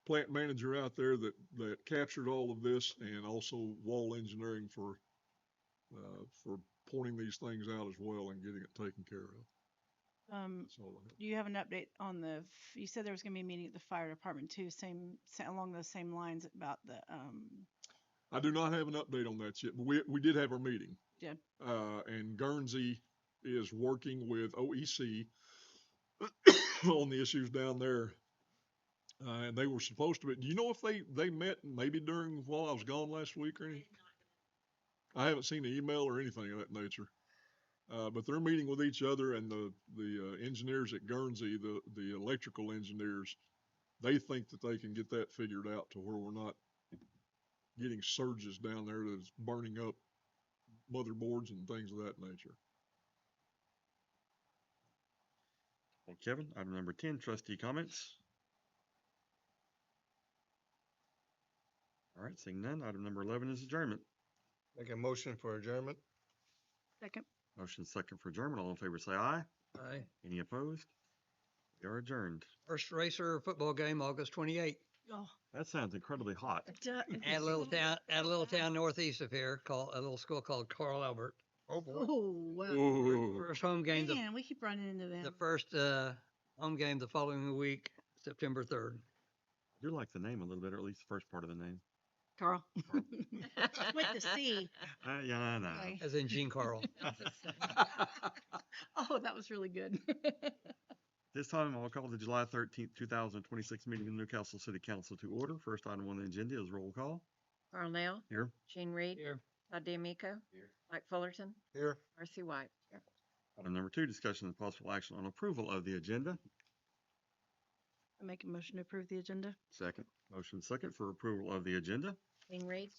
plant manager out there that captured all of this, and also Wall Engineering for pointing these things out as well and getting it taken care of. Do you have an update on you said there was gonna be a meeting at the fire department too, along those same lines about the, I do not have an update on that yet, but we did have our meeting. Yeah. And Guernsey is working with OEC on the issues down there. And they were supposed to be, do you know if they met maybe while I was gone last week or anything? I haven't seen the email or anything of that nature. But they're meeting with each other, and the engineers at Guernsey, the electrical engineers, they think that they can get that figured out to where we're not getting surges down there that's burning up motherboards and things of that nature. Thank you, Kevin. Item number 10, trustee comments. All right, seeing none. Item number 11 is adjournment. Make a motion for adjournment. second. Motion second for adjournment. All in favor say aye. Aye. Any opposed? We are adjourned. First Racer football game, August 28th. Oh, That sounds incredibly hot. At a little town northeast of here, a little school called Carl Albert. Oh, boy. Oh, wow. Ooh. First home game, Man, we keep running into them. the first home game the following week, September 3rd. I do like the name a little bit, or at least the first part of the name. Carl. With the C. Yeah, I know. Okay. As in Gene Carl. Oh, that was really good. This time, I'll call the July 13th, 2026 meeting of the Newcastle City Council to order. First item on the agenda is roll call. Carl Nell, Here. Gene Reed, Here. Todd DeMico, Here. Mike Fullerton, Here. Marcy White. Item number 2, discussion and possible action on approval of the agenda. I make a motion to approve the agenda. Second. Motion second for approval of the agenda. Gene Reed,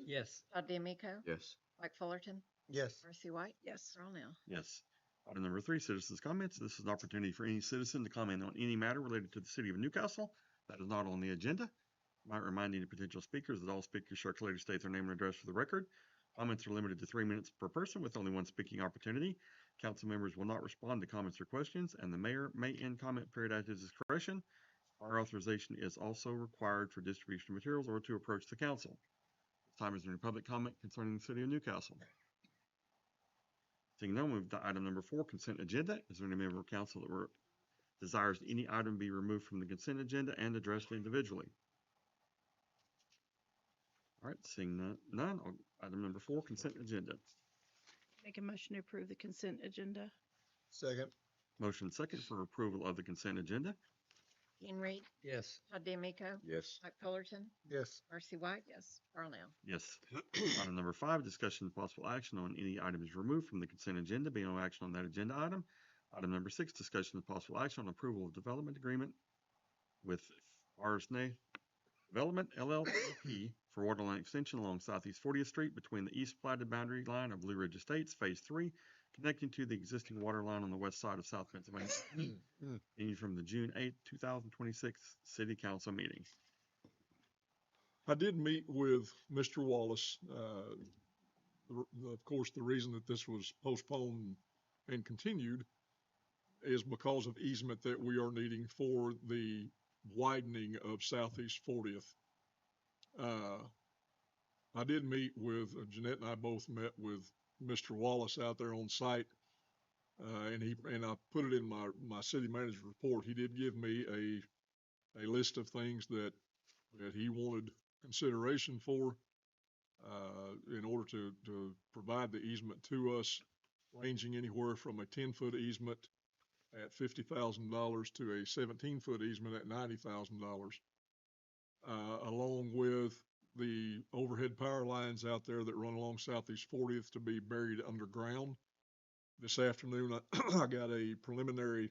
Yes. Todd DeMico, Yes. Mike Fullerton, Yes. Marcy White, Yes. Carl Nell. Yes. Item number 3, citizens' comments. This is an opportunity for any citizen to comment on any matter related to the city of Newcastle that is not on the agenda. Might remind any potential speakers that all speakers shall clearly state their name and address for the record. Comments are limited to 3 minutes per person with only one speaking opportunity. Council members will not respond to comments or questions, and the mayor may end comment period at his discretion. Prior authorization is also required for distribution of materials or to approach the council. This time is there any public comment concerning the city of Newcastle? Seeing none, we'll move to item number 4, consent agenda. Is there any member of council that desires any item be removed from the consent agenda and addressed individually? All right, seeing none, item number 4, consent agenda. Make a motion to approve the consent agenda. Second. Motion second for approval of the consent agenda. Dean Reed, Yes. Todd DeMeco, Yes. Mike Fullerton, Yes. Marcy White. Yes. Carl Nell. Yes. Item number 5, discussion and possible action on any items removed from the consent agenda. Be no action on that agenda item. Item number 6, discussion and possible action on approval of development agreement with Arsney Development LLP for water line extension along Southeast 40th Street between the east platted boundary line of Blue Ridge Estates, Phase 3, connecting to the existing water line on the west side of South Pennsylvania, meeting from the June 8, 2026 City Council meeting. I did meet with Mr. Wallace. Of course, the reason that this was postponed and continued is because of easement that we are needing for the widening of Southeast 40th. I did meet with, Jeanette and I both met with Mr. Wallace out there on site, and I put it in my city manager report. He did give me a list of things that he wanted consideration for in order to provide the easement to us, ranging anywhere from a 10-foot easement at $50,000 to a 17-foot easement at $90,000, along with the overhead power lines out there that run along Southeast 40th to be buried underground. This afternoon, I got a preliminary,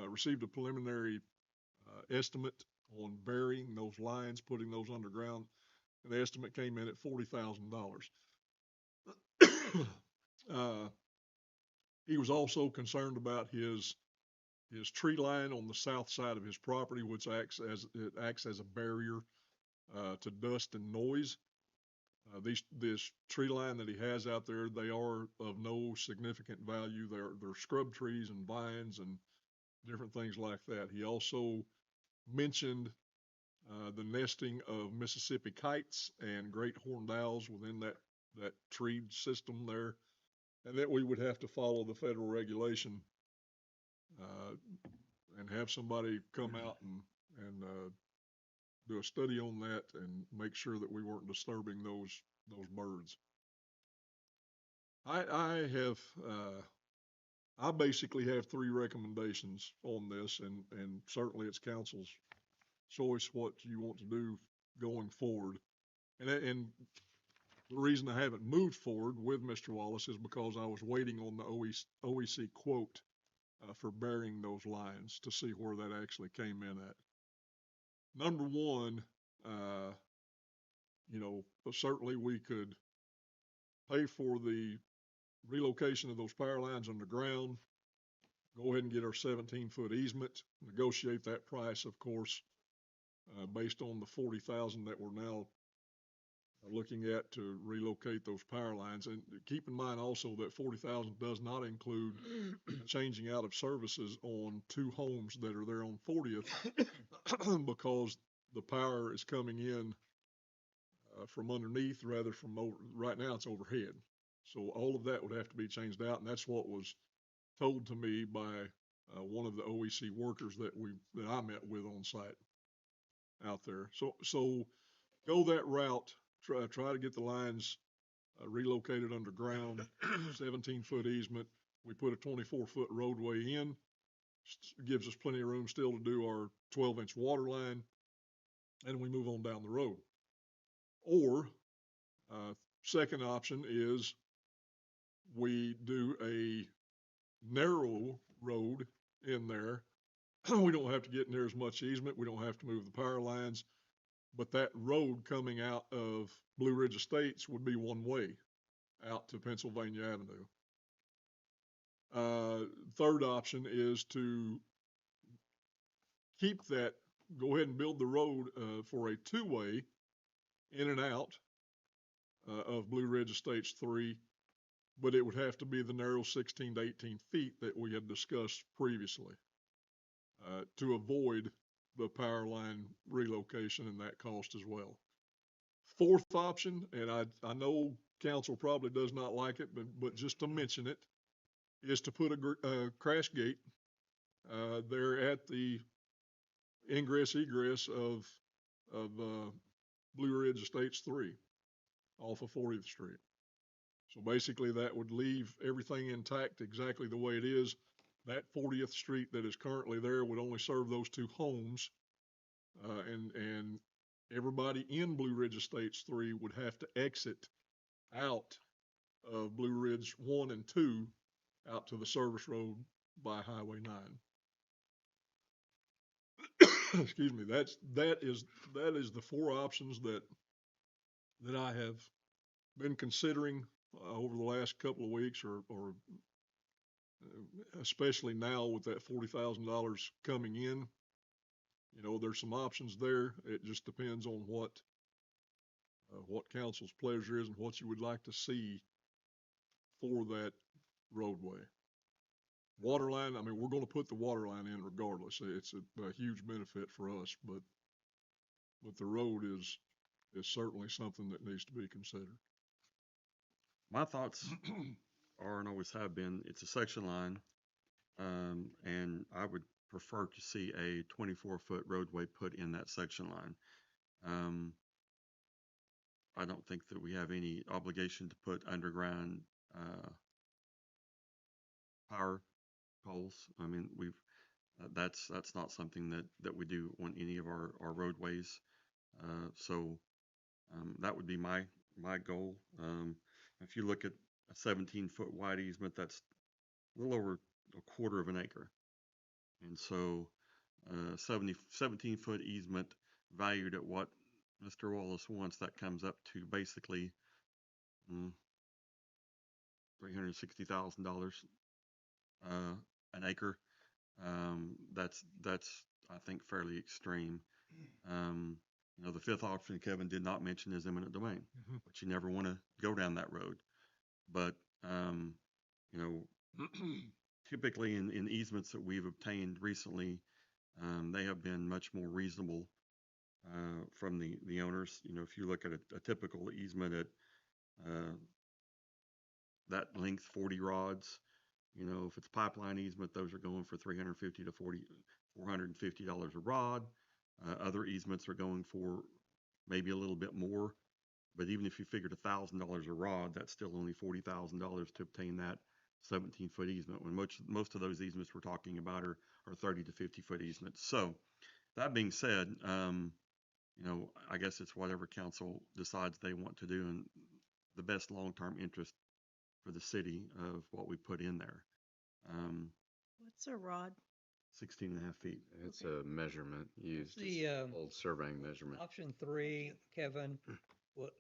received a preliminary estimate on burying those lines, putting those underground, and the estimate came in at $40,000. He was also concerned about his tree line on the south side of his property, which acts as a barrier to dust and noise. This tree line that he has out there, they are of no significant value. They're scrub trees and vines and different things like that. He also mentioned the nesting of Mississippi kites and great horned owls within that tree system there, and that we would have to follow the federal regulation and have somebody come out and do a study on that and make sure that we weren't disturbing those birds. I basically have 3 recommendations on this, and certainly it's council's choice what you want to do going forward. And the reason I haven't moved forward with Mr. Wallace is because I was waiting on the OEC quote for burying those lines to see where that actually came in at. Number 1, certainly we could pay for the relocation of those power lines underground, go ahead and get our 17-foot easement, negotiate that price, of course, based on the $40,000 that we're now looking at to relocate those power lines. And keep in mind also that $40,000 does not include changing out of services on 2 homes that are there on 40th because the power is coming in from underneath rather from over. Right now it's overhead. So all of that would have to be changed out, and that's what was told to me by one of the OEC workers that I met with on site out there. So go that route. Try to get the lines relocated underground. 17-foot easement. We put a 24-foot roadway in. Gives us plenty of room still to do our 12-inch water line, and we move on down the road. Or second option is we do a narrow road in there. We don't have to get near as much easement. We don't have to move the power lines. But that road coming out of Blue Ridge Estates would be one way out to Pennsylvania Avenue. Third option is to keep that, go ahead and build the road for a 2-way in and out, of Blue Ridge Estates 3, but it would have to be the narrow 16 to 18 feet that we had discussed previously to avoid the power line relocation and that cost as well. Fourth option, and I know council probably does not like it, but just to mention it, is to put a crash gate there at the ingress egress of Blue Ridge Estates 3 off of 40th Street. So basically that would leave everything intact exactly the way it is. That 40th Street that is currently there would only serve those two homes. And everybody in Blue Ridge Estates 3 would have to exit out of Blue Ridge 1 and 2 out to the service road by Highway 9. Excuse me. That is the four options that I have been considering over the last couple of weeks, or especially now with that $40,000 coming in. You know, there's some options there. It just depends on what council's pleasure is and what you would like to see for that roadway. Water line, I mean, we're going to put the water line in regardless. It's a huge benefit for us, but the road is certainly something that needs to be considered. My thoughts are, and always have been, it's a section line, and I would prefer to see a 24-foot roadway put in that section line. I don't think that we have any obligation to put underground power poles. I mean, that's not something that we do on any of our roadways. So that would be my goal. If you look at a 17-foot wide easement, that's a little over a quarter of an acre. And so 17-foot easement valued at what Mr. Wallace wants, that comes up to basically $360,000 an acre. That's I think fairly extreme. You know, the fifth option Kevin did not mention is eminent domain, but you never want to go down that road. But you know, typically in easements that we've obtained recently, they have been much more reasonable from the owners. You know, if you look at a typical easement at that length, 40 rods, you know, if it's pipeline easement, those are going for $350 to $450 a rod. Other easements are going for maybe a little bit more, but even if you figured $1,000 a rod, that's still only $40,000 to obtain that 17-foot easement, when most of those easements we're talking about are 30 to 50-foot easements. So that being said, you know, I guess it's whatever council decides they want to do and the best long-term interest for the city of what we put in there. What's a rod? 16 and a half feet. It's a measurement used, The old surveying measurement. option 3, Kevin, what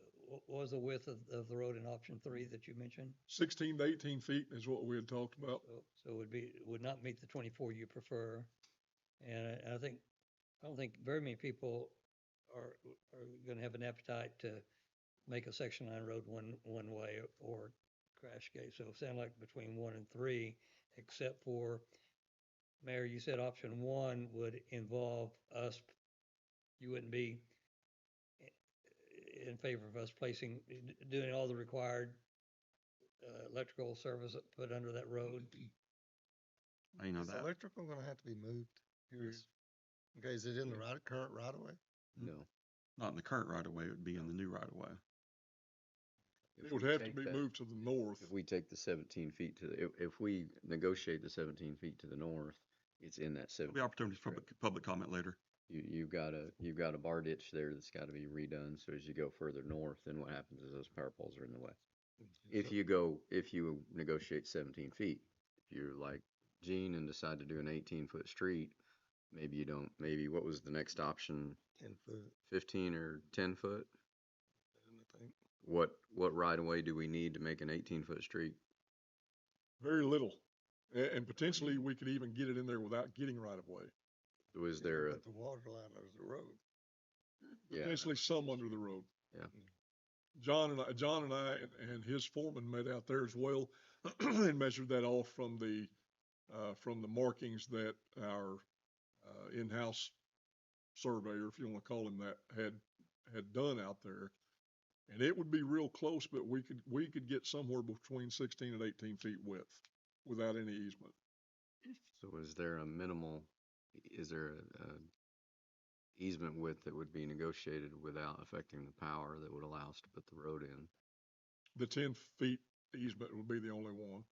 was the width of the road in option 3 that you mentioned? 16 to 18 feet is what we had talked about. So would not meet the 24 you prefer. And I don't think very many people are going to have an appetite to make a section line road one way or crash gate. So it sounds like between 1 and 3, except for, Mayor, you said option 1 would involve us. You wouldn't be in favor of us doing all the required electrical service put under that road. You know Is that. electrical gonna have to be moved? Okay, is it in the current right of way? No. Not in the current right of way, it would be in the new right of way. It would have to be moved to the north. If we take the 17 feet if we negotiate the 17 feet to the north, it's in that 17. There'll be opportunities for public comment later. You've got a bar ditch there that's got to be redone. So as you go further north, then what happens is those power poles are in the way. If you negotiate 17 feet, if you're like Gene and decide to do an 18-foot street, maybe you don't. Maybe what was the next option? 10 foot. 15 or 10 foot. I think. What right of way do we need to make an 18-foot street? Very little. And potentially we could even get it in there without getting right of way. Was there But the water line is the road. yeah. Potentially some under the road. Yeah. John and I and his foreman met out there as well and measured that off from the markings that our in-house surveyor, if you want to call him that, had done out there. And it would be real close, but we could get somewhere between 16 and 18 feet width without any easement. So is there a easement width that would be negotiated without affecting the power that would allow us to put the road in? The 10 feet easement would be the only one.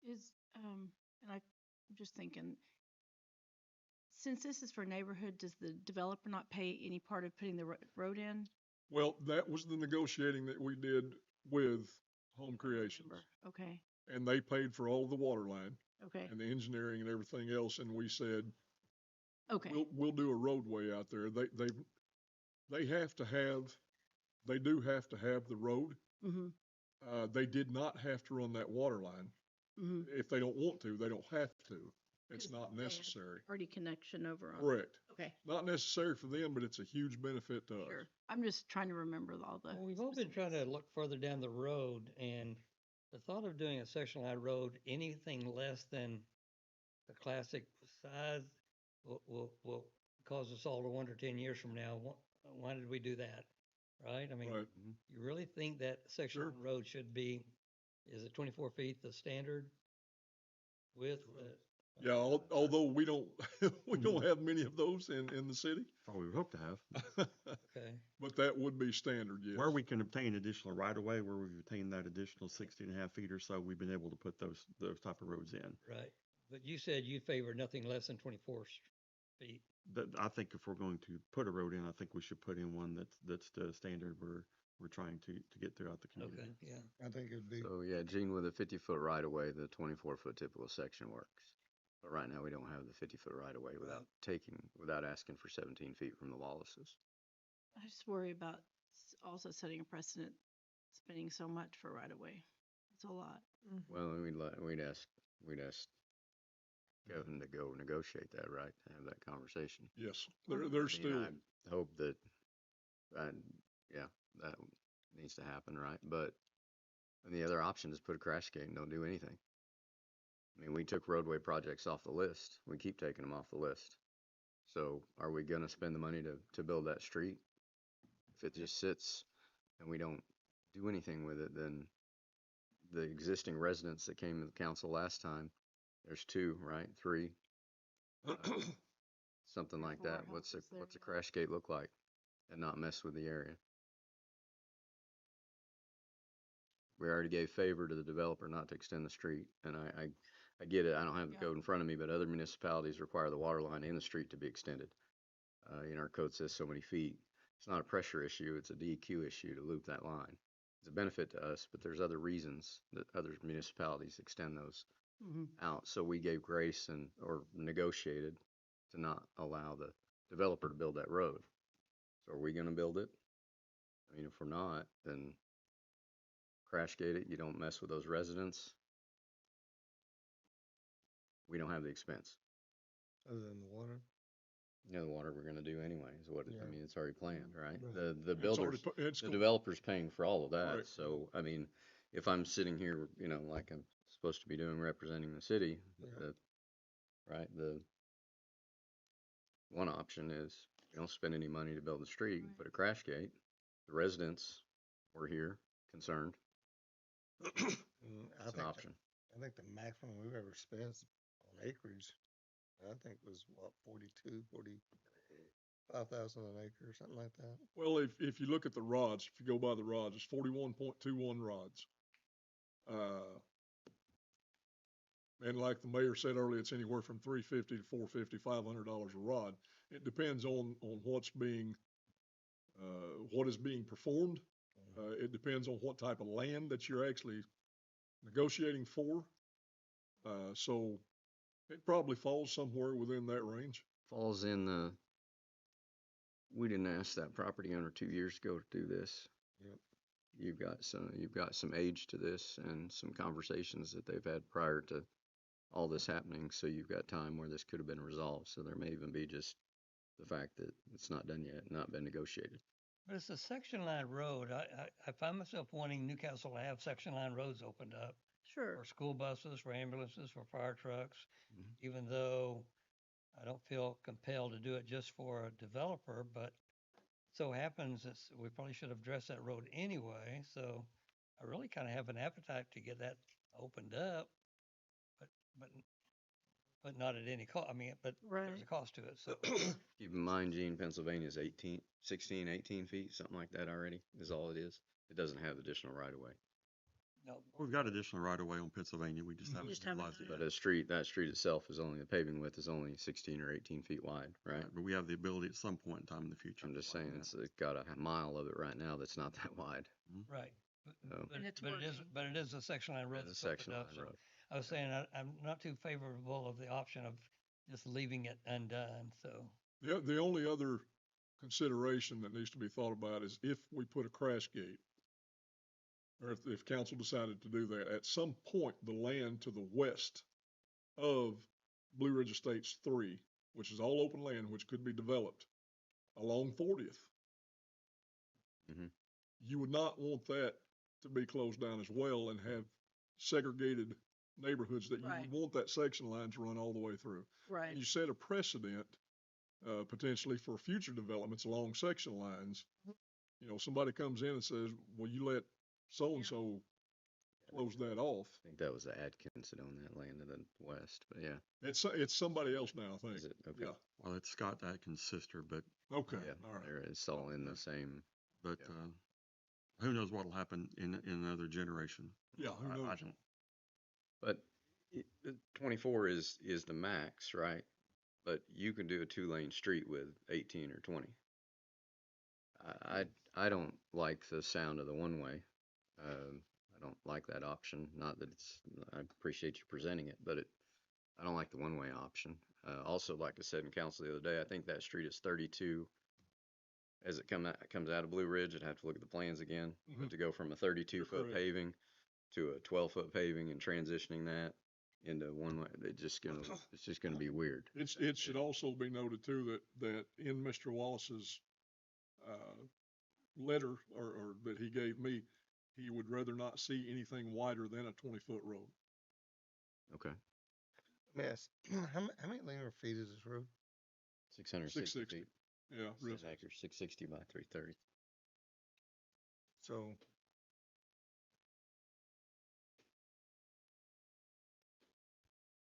Is, and I'm just thinking, since this is for neighborhood, does the developer not pay any part of putting the road in? Well, that was the negotiating that we did with Home Creations. Okay, And they paid for all the water line okay, and the engineering and everything else. And we said, okay. we'll do a roadway out there. They do have to have the road. Mm-hmm, They did not have to run that water line. mm-hmm. If they don't want to, they don't have to. It's 'Cause not they have necessary. Already connection over on. Correct. Okay, Not necessary for them, but it's a huge benefit to us. sure. I'm just trying to remember all the. Well, we've all been trying to look further down the road, and the thought of doing a section line road, anything less than the classic size will cause us all to wonder 10 years from now, why did we do that? Right? I mean, Right. you really think that section Sure. line road should be, is it 24 feet the standard width? Yeah, although we don't, we don't have many of those in the city. Oh, we would hope to have. Okay. But that would be standard, yes. Where we can obtain additional right of way, where we've obtained that additional 16.5 feet or so, we've been able to put those type of roads in. Right. But you said you favor nothing less than 24 feet. I think if we're going to put a road in, I think we should put in one that's the standard we're trying to get throughout the community. Okay, yeah. I think it'd be, So yeah, Gene, with a 50-foot right of way, the 24-foot typical section works. But right now we don't have the 50-foot right of way without asking for 17 feet from the Wallaces. I just worry about also setting a precedent, spending so much for right of way. It's a lot. Well, we'd ask Kevin to go negotiate that, right? To have that conversation. Yes, I mean, there's still, I hope that, yeah, that needs to happen, right? But and the other option is put a crash gate and don't do anything. I mean, we took roadway projects off the list. We keep taking them off the list. So are we gonna spend the money to build that street? If it just sits and we don't do anything with it, then the existing residents that came to the council last time, there's 2, right? 3. Something like Four that. What's houses there, a yeah. crash gate look like? And not mess with the area. We already gave favor to the developer not to extend the street, and I get it. I don't have the Yeah. code in front of me, but other municipalities require the water line and the street to be extended. Our code says so many feet. It's not a pressure issue, it's a DEQ issue to loop that line. It's a benefit to us, but there's other reasons that other municipalities extend those Mm-hmm. out. So we gave grace or negotiated to not allow the developer to build that road. So are we gonna build it? I mean, if we're not, then crash gate it. You don't mess with those residents. We don't have the expense. other than the water. You know, the water we're gonna do anyway is what, Yeah. I mean, it's already planned, right? Right. The it's already builders, it's the go- developer's paying for all of that. Right. So, I mean, if I'm sitting here, like I'm supposed to be doing representing the city, Yeah. the one option is we don't spend any money to build the street, Right. put a crash gate. The residents were here concerned. I It's an think, option. I think the maximum we've ever spent on acreage, I think was what, 45,000 an acre or something like that. Well, if you look at the rods, if you go by the rods, it's 41.21 rods. And like the mayor said earlier, it's anywhere from $350 to $450, $500 a rod. It depends on what is being performed. It depends on what type of land that you're actually negotiating for. So it probably falls somewhere within that range. Falls in we didn't ask that property owner 2 years ago to do this. Yep. You've got some age to this and some conversations that they've had prior to all this happening. So you've got time where this could have been resolved. So there may even be just the fact that it's not done yet, not been negotiated. But it's a section line road. I find myself wanting Newcastle to have section line roads opened up Sure. for school buses, for ambulances, for fire trucks, Mhm. even though I don't feel compelled to do it just for a developer, but so happens it's, we probably should have addressed that road anyway. So I really kind of have an appetite to get that opened up, but, but, but not at any cost. I mean, but there's Right. a cost to it. So Keep in mind, Gene, Pennsylvania's 16, 18 feet, something like that already, is all it is. It doesn't have additional right of way. no, We've got additional right of way on Pennsylvania. We just haven't Just haven't utilized it done yet. But that street itself is only, the paving width is only 16 or 18 feet wide, right? Right, but we have the ability at some point in time in the future. I'm to just saying, widen that. it's got a mile of it right now that's not that wide. right. But, So- but, And it's but it is, working. but it is a section line road It's a that's opened section up. line So road. I was saying I'm not too favorable of the option of just leaving it undone. So The only other consideration that needs to be thought about is if we put a crash gate, or if council decided to do that, at some point, the land to the west of Blue Ridge Estates 3, which is all open land, which could be developed along 40th. Mhm. You would not want that to be closed down as well and have segregated neighborhoods that you Right. would want that section line to run all the way through. Right. You set a precedent, potentially for future developments along section lines. You know, somebody comes in and says, well, you let so-and-so close that off. I think that was the Atkins that owned that land in the west, but yeah. It's somebody else now, I think. Is it? Okay. Yeah, Well, it's Scott Atkins' sister, but, okay, Yeah, all right. it's all in the same. but, Yeah. who knows what'll happen in another generation. Yeah, who knows? I don't. But 24 is the max, right? But you can do a 2-lane street with 18 or 20. I don't like the sound of the one way. I don't like that option. Not that I appreciate you presenting it, but I don't like the one way option. Also, like I said in council the other day, I think that street is 32. As it comes out of Blue Ridge, I'd have to look at the plans again. But to go from a 32-foot correct. paving to a 12-foot paving and transitioning that into one way, it's just gonna be weird. It should also be noted too that in Mr. Wallace's, letter or that he gave me, he would rather not see anything wider than a 20-foot road. Okay. Let me ask, how many linear feet is this road? 660 660. feet. Yeah, real. 6 acres, 660 by 330. So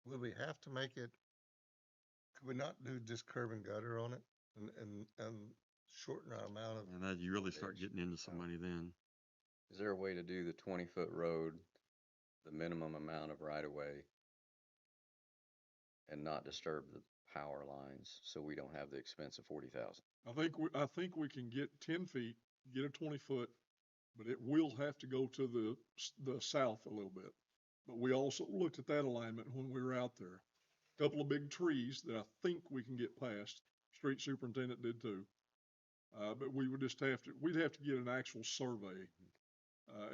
would we have to make it, could we not do just curb and gutter on it and shorten our amount of? And that, you really start getting into some money then. Is there a way to do the 20-foot road, the minimum amount of right of way, and not disturb the power lines so we don't have the expense of 40,000? I think we can get 10 feet, get a 20-foot, but it will have to go to the south a little bit. But we also looked at that alignment when we were out there. Couple of big trees that I think we can get past. Street superintendent did too. But we would just we'd have to get an actual survey,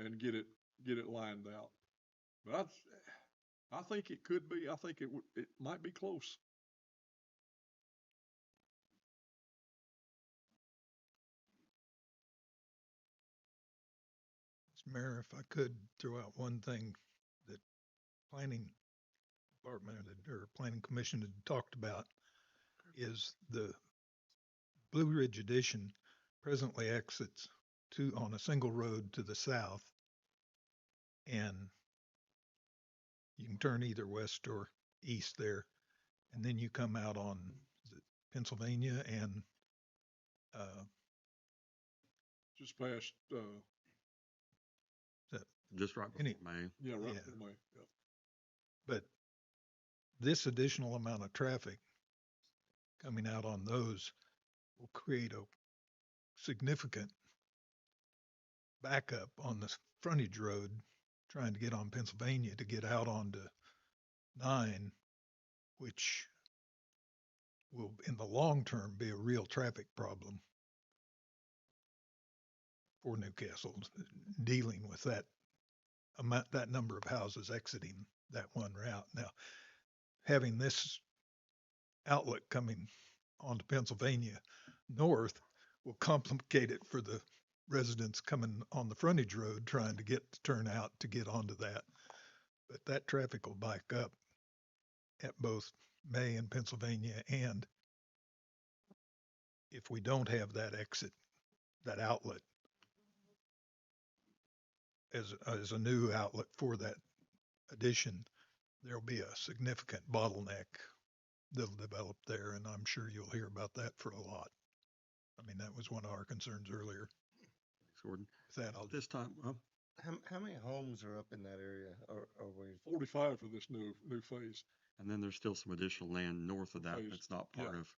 and get it lined out. But I think it could be, I think it might be close. Mayor, if I could throw out one thing that planning department or planning commission had talked about is the Blue Ridge Addition presently exits on a single road to the south, and you can turn either west or east there, and then you come out on Pennsylvania and Just past, Just right before Any- May. yeah, right. Yeah. Anyway, yeah. but this additional amount of traffic coming out on those will create a significant backup on the frontage road trying to get on Pennsylvania to get out onto 9, which will in the long term be a real traffic problem for Newcastle, dealing with that amount, that number of houses exiting that one route. Now, having this outlet coming onto Pennsylvania north will complicate it for the residents coming on the frontage road trying to turn out to get onto that. But that traffic will bike up at both May and Pennsylvania, and if we don't have that exit, that outlet as a new outlet for that addition, there'll be a significant bottleneck that'll develop there, and I'm sure you'll hear about that for a lot. I mean, that was one of our concerns earlier. Thanks, Gordon. With that, I'll At this time, How many homes are up in that area? Or are we? 45 for this new phase. and then there's still some additional land north of that Phase, that's not part yeah. of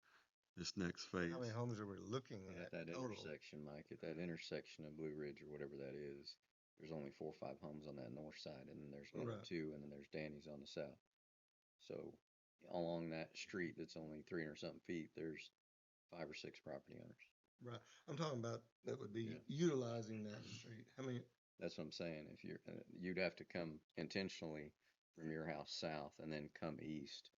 this next phase. How many homes are we looking At at that total? intersection, Mike, at that intersection of Blue Ridge or whatever that is, there's only 4 or 5 homes on that north side, and then there's another Right. 2, and then there's Danny's on the south. So along that street that's only 300 something feet, there's 5 or 6 property owners. Right. I'm talking about that would be Yeah. utilizing that street. How many? That's what I'm saying. If you'd have to come intentionally from your house south and then come east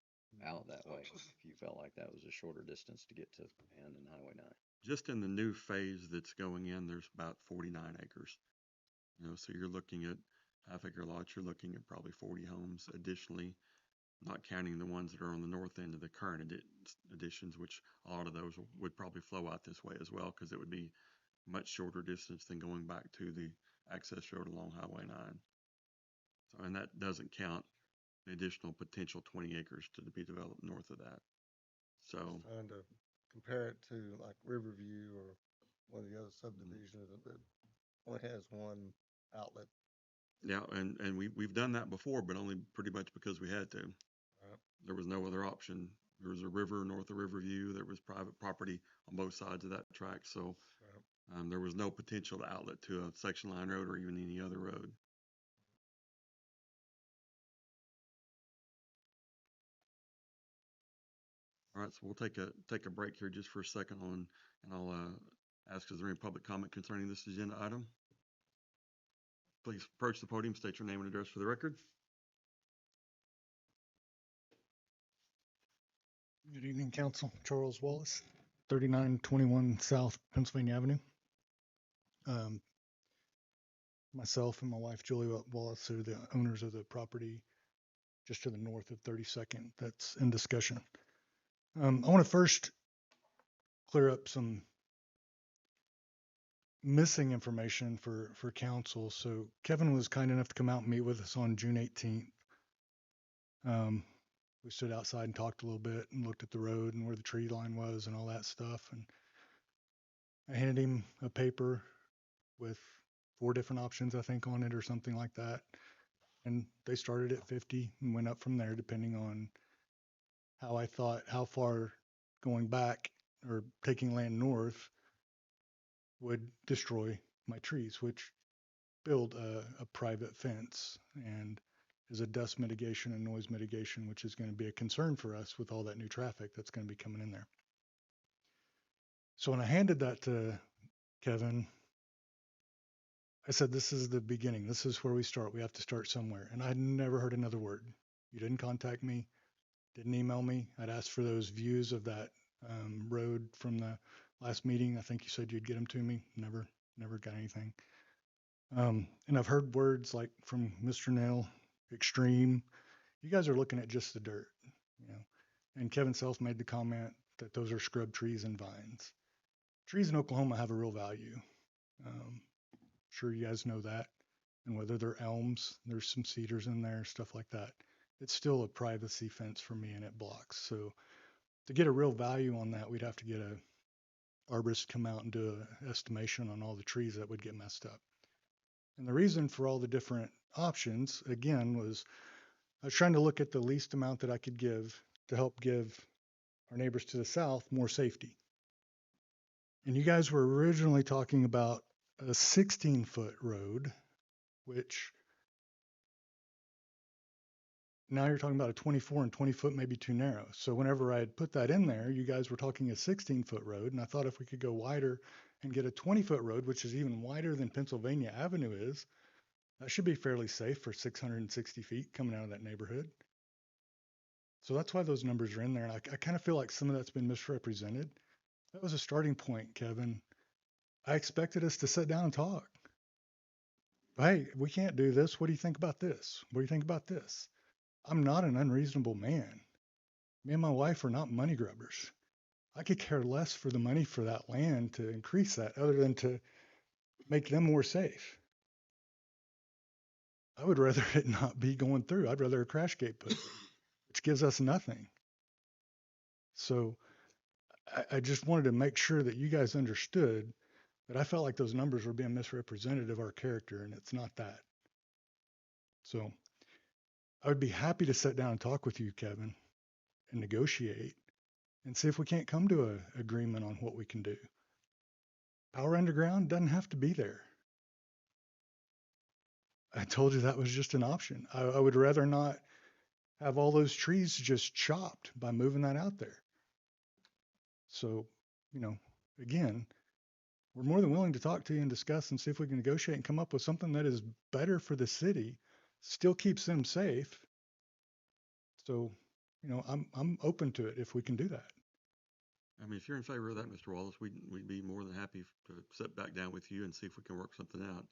out that way if you felt like that was a shorter distance to get to Penn and Highway 9. Just in the new phase that's going in, there's about 49 acres. So you're looking at half-acre lots, you're looking at probably 40 homes additionally, not counting the ones that are on the north end of the current additions, which a lot of those would probably flow out this way as well, because it would be much shorter distance than going back to the access road along Highway 9. So, and that doesn't count the additional potential 20 acres to be developed north of that. So, Trying to compare it to like Riverview or one of the other subdivisions that only has one outlet. yeah, and we've done that before, but only pretty much because we had to. Right. There was no other option. There was a river north of Riverview. There was private property on both sides of that track. So Right. there was no potential outlet to a section line road or even any other road. All right, so we'll take a break here just for a second and I'll ask, is there any public comment concerning this agenda item? Please approach the podium, state your name and address for the record. Good evening, Council. Charles Wallace, 3921 South Pennsylvania Avenue. Myself and my wife, Julie Wallace, are the owners of the property just to the north of 32nd that's in discussion. I want to first clear up some missing information for council. So Kevin was kind enough to come out and meet with us on June 18th. We stood outside and talked a little bit and looked at the road and where the tree line was and all that stuff. And I handed him a paper with 4 different options, I think, on it or something like that. And they started at 50 and went up from there, depending on how far going back or taking land north would destroy my trees, which build a private fence and is a dust mitigation and noise mitigation, which is going to be a concern for us with all that new traffic that's going to be coming in there. So when I handed that to Kevin, I said, this is the beginning. This is where we start. We have to start somewhere. And I'd never heard another word. You didn't contact me, didn't email me. I'd asked for those views of that road from the last meeting. I think you said you'd get them to me. Never got anything. And I've heard words like from Mr. Nail, extreme. You guys are looking at just the dirt, And Kevin Self made the comment that those are scrub trees and vines. Trees in Oklahoma have a real value. Sure you guys know that. And whether they're elms, there's some cedars in there, stuff like that. It's still a privacy fence for me and it blocks. So to get a real value on that, we'd have to get a arborist come out and do an estimation on all the trees that would get messed up. And the reason for all the different options, again, was I was trying to look at the least amount that I could give to help give our neighbors to the south more safety. And you guys were originally talking about a 16-foot road, which now you're talking about a 24 and 20 foot may be too narrow. So whenever I had put that in there, you guys were talking a 16-foot road. And I thought if we could go wider and get a 20-foot road, which is even wider than Pennsylvania Avenue is, that should be fairly safe for 660 feet coming out of that neighborhood. So that's why those numbers are in there. And I kind of feel like some of that's been misrepresented. That was a starting point, Kevin. I expected us to sit down and talk. Hey, we can't do this. What do you think about this? What do you think about this? I'm not an unreasonable man. Me and my wife are not money grubbers. I could care less for the money for that land to increase that other than to make them more safe. I would rather it not be going through. I'd rather a crash gate put, which gives us nothing. So I just wanted to make sure that you guys understood that I felt like those numbers were being misrepresented of our character, and it's not that. So I would be happy to sit down and talk with you, Kevin, and negotiate and see if we can't come to an agreement on what we can do. Power underground doesn't have to be there. I told you that was just an option. I would rather not have all those trees just chopped by moving that out there. So, again, we're more than willing to talk to you and discuss and see if we can negotiate and come up with something that is better for the city, still keeps them safe. So, I'm open to it if we can do that. I mean, if you're in favor of that, Mr. Wallace, we'd be more than happy to sit back down with you and see if we can work something out.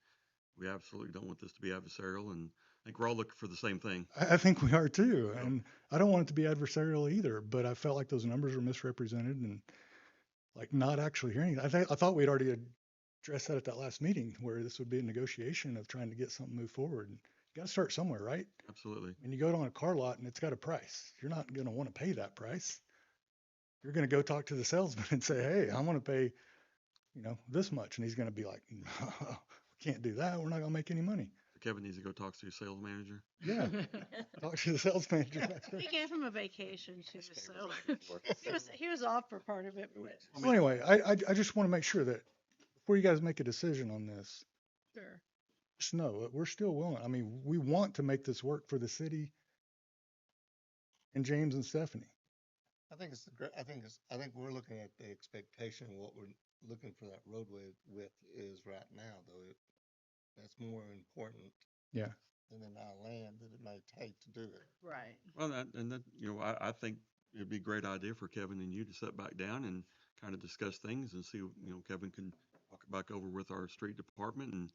We absolutely don't want this to be adversarial, and I think we're all looking for the same thing. I think we are too. And I don't want it to be adversarial either, but I felt like those numbers were misrepresented and like not actually hearing it. I thought we'd already addressed that at that last meeting where this would be a negotiation of trying to get something moved forward. And you got to start somewhere, right? Absolutely. When you go on a car lot and it's got a price, you're not going to want to pay that price. You're going to go talk to the salesman and say, hey, I want to pay, this much. And he's going to be like, we can't do that. We're not going to make any money. Kevin needs to go talk to your sales manager. Yeah, talk to the sales manager. We gave him a vacation too, so he was off for part of it. But Well, anyway, I just want to make sure that before you guys make a decision on this, sure. just know that we're still willing. I mean, we want to make this work for the city and James and Stephanie. I think we're looking at the expectation of what we're looking for that roadway width is right now, though. That's more important. Yeah. Than in our land that it may take to do it. Right. Well, I think it'd be a great idea for Kevin and you to sit back down and kind of discuss things and see, Kevin can talk back over with our street department and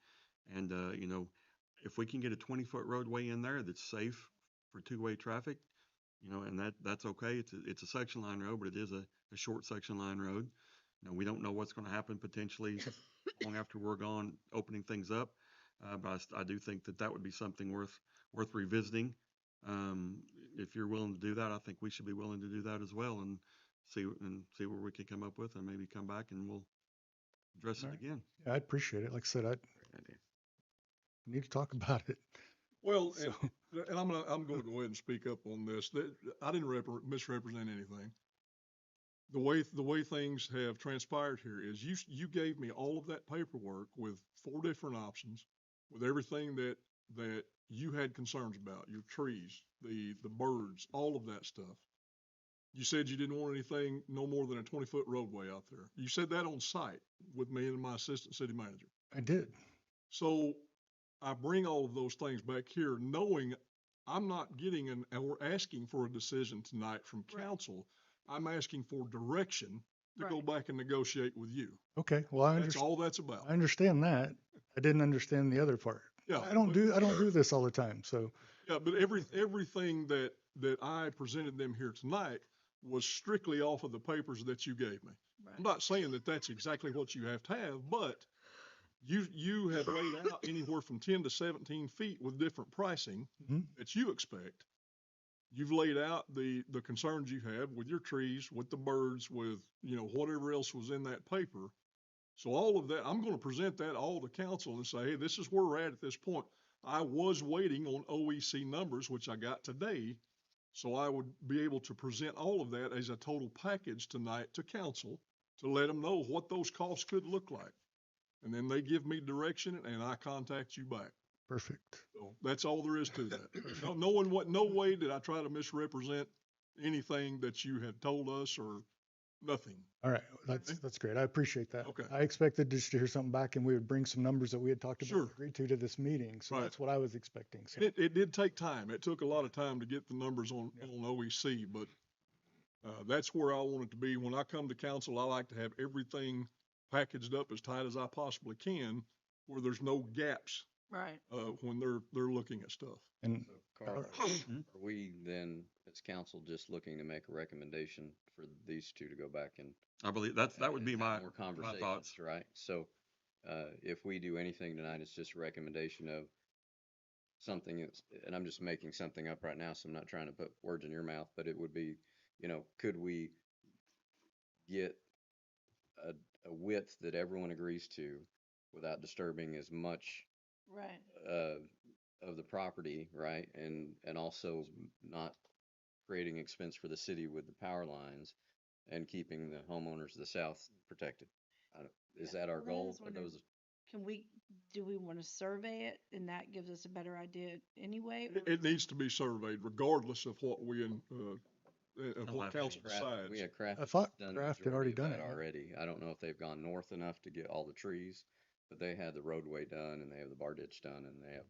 if we can get a 20-foot roadway in there that's safe for two-way traffic, and that's okay. It's a section line road, but it is a short section line road. We don't know what's going to happen potentially long after we're gone, opening things up. But I do think that would be something worth revisiting. If you're willing to do that, I think we should be willing to do that as well and see where we can come up with and maybe come back and we'll address it again. Yeah, I appreciate it. Like I said, I need to talk about it. Well, and I'm gonna go ahead and speak up on this. I didn't misrepresent anything. The way things have transpired here is you gave me all of that paperwork with 4 different options, with everything that you had concerns about, your trees, the birds, all of that stuff. You said you didn't want anything no more than a 20-foot roadway out there. You said that on site with me and my assistant city manager. I did. So I bring all of those things back here knowing I'm not getting or asking for a decision tonight from council. I'm asking for direction to go back and negotiate with you. Okay. Well, That's all that's about. I understand that. I didn't understand the other part. Yeah. I don't do this all the time. So. Yeah, but everything that I presented them here tonight was strictly off of the papers that you gave me. Right. I'm not saying that that's exactly what you have to have, but you have laid out anywhere from 10 to 17 feet with different pricing that you expect. You've laid out the concerns you have with your trees, with the birds, with, whatever else was in that paper. So all of that, I'm going to present that all to council and say, hey, this is where we're at this point. I was waiting on OEC numbers, which I got today. So I would be able to present all of that as a total package tonight to council to let them know what those costs could look like. And then they give me direction and I contact you back. Perfect. So that's all there is to that. No way did I try to misrepresent anything that you had told us or nothing. All right. That's great. I appreciate that. Okay. I expected just to hear something back and we would bring some numbers that we had talked about and agreed to this meeting. So that's what I was expecting. So. It did take time. It took a lot of time to get the numbers on OEC, but that's where I want it to be. When I come to council, I like to have everything packaged up as tight as I possibly can, where there's no gaps, Right. when they're looking at stuff. And Carl, Hmm? are we then, as council, just looking to make a recommendation for these two to go back and I believe that would be have my more my conversations, thoughts. right? So, if we do anything tonight, it's just a recommendation of something, and I'm just making something up right now, so I'm not trying to put words in your mouth, but it would be, could we get a, a width that everyone agrees to without disturbing as much, Right. of the property, right? And also not creating expense for the city with the power lines and keeping the homeowners to the south protected. Is that our Well, then I goal? was Are wondering, those, do we want to survey it and that gives us a better idea anyway? It needs to be surveyed regardless of what of I'll what have to council decides. we had Kraft I thought done Kraft had majority already of done that it. already. I don't know if they've gone north enough to get all the trees, but they had the roadway done and they have the bar ditch done and they have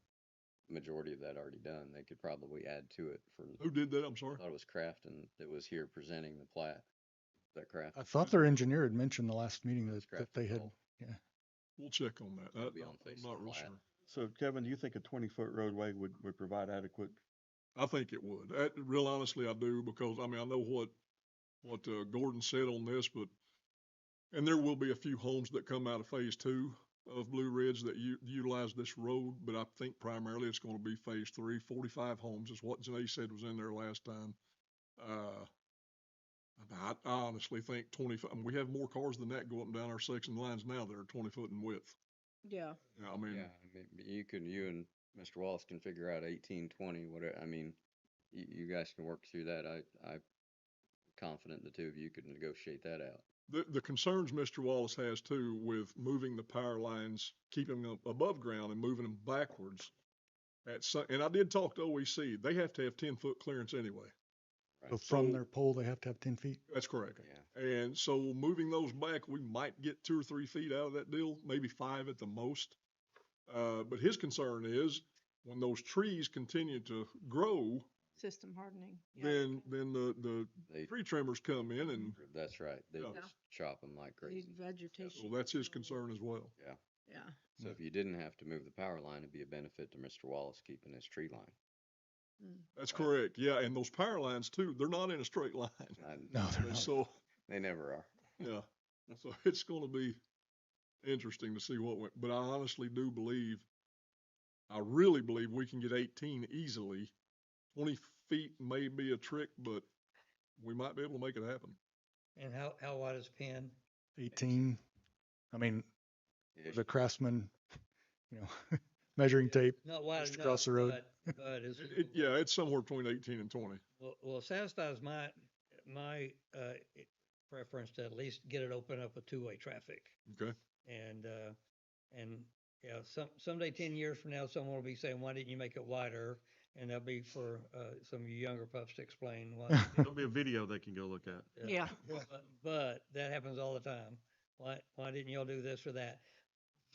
majority of that already done. They could probably add to it for, Who did that? I'm I sorry. thought it was Kraft and that was here presenting the plat. Is that Kraft? I thought their engineer had mentioned the last meeting That's that Kraft they had, Control. yeah. We'll check on that. It'll be on I'm face not of the real plat. sure. So Kevin, do you think a 20-foot roadway would provide adequate? I think it would. Real honestly, I do, because, I mean, I know what Gordon said on this, and there will be a few homes that come out of phase 2 of Blue Ridge that utilize this road, but I think primarily it's gonna be phase 3. 45 homes is what Janae said was in there last time. I honestly think 25, I mean, we have more cars than that go up and down our section lines now that are 20 foot in width. Yeah. Yeah, I mean, Yeah, I mean, you and Mr. Wallace can figure out 18, 20, whatever. I mean, you guys can work through that. I'm confident the two of you could negotiate that out. the concerns Mr. Wallace has too with moving the power lines, keeping them above ground and moving them backwards. And I did talk to OEC. They have to have 10-foot clearance anyway. Right? So from So- their pole, they have to have 10 feet. That's correct. Yeah. And so moving those back, we might get 2 or 3 feet out of that deal, maybe 5 at the most. But his concern is when those trees continue to grow, System hardening. Yeah. then the They, tree trimmers come in, and that's right. They Yeah. just chop them like The crazy. vegetation. so that's his concern as well. Yeah. Yeah. So if you didn't have to move the power line, it'd be a benefit to Mr. Wallace keeping his tree line. That's Right. correct. Yeah, and those power lines too, they're not in a straight line. No, they're not. So, They never are. yeah, so it's gonna be interesting to see but I honestly do believe, I really believe we can get 18 easily. 20 feet may be a trick, but we might be able to make it happen. And how wide is Penn? 18. I mean, Yeah, the Craftsman, measuring tape. Not wide Just enough, across the road. but it's. Yeah, it's somewhere between 18 and 20. Well, it satisfies my preference to at least get it open up with two-way traffic. Okay. And yeah, someday 10 years from now, someone will be saying, why didn't you make it wider? And that'll be for some of you younger pups to explain why. There'll be a video they can go look at. Yeah. But that happens all the time. Why didn't y'all do this or that?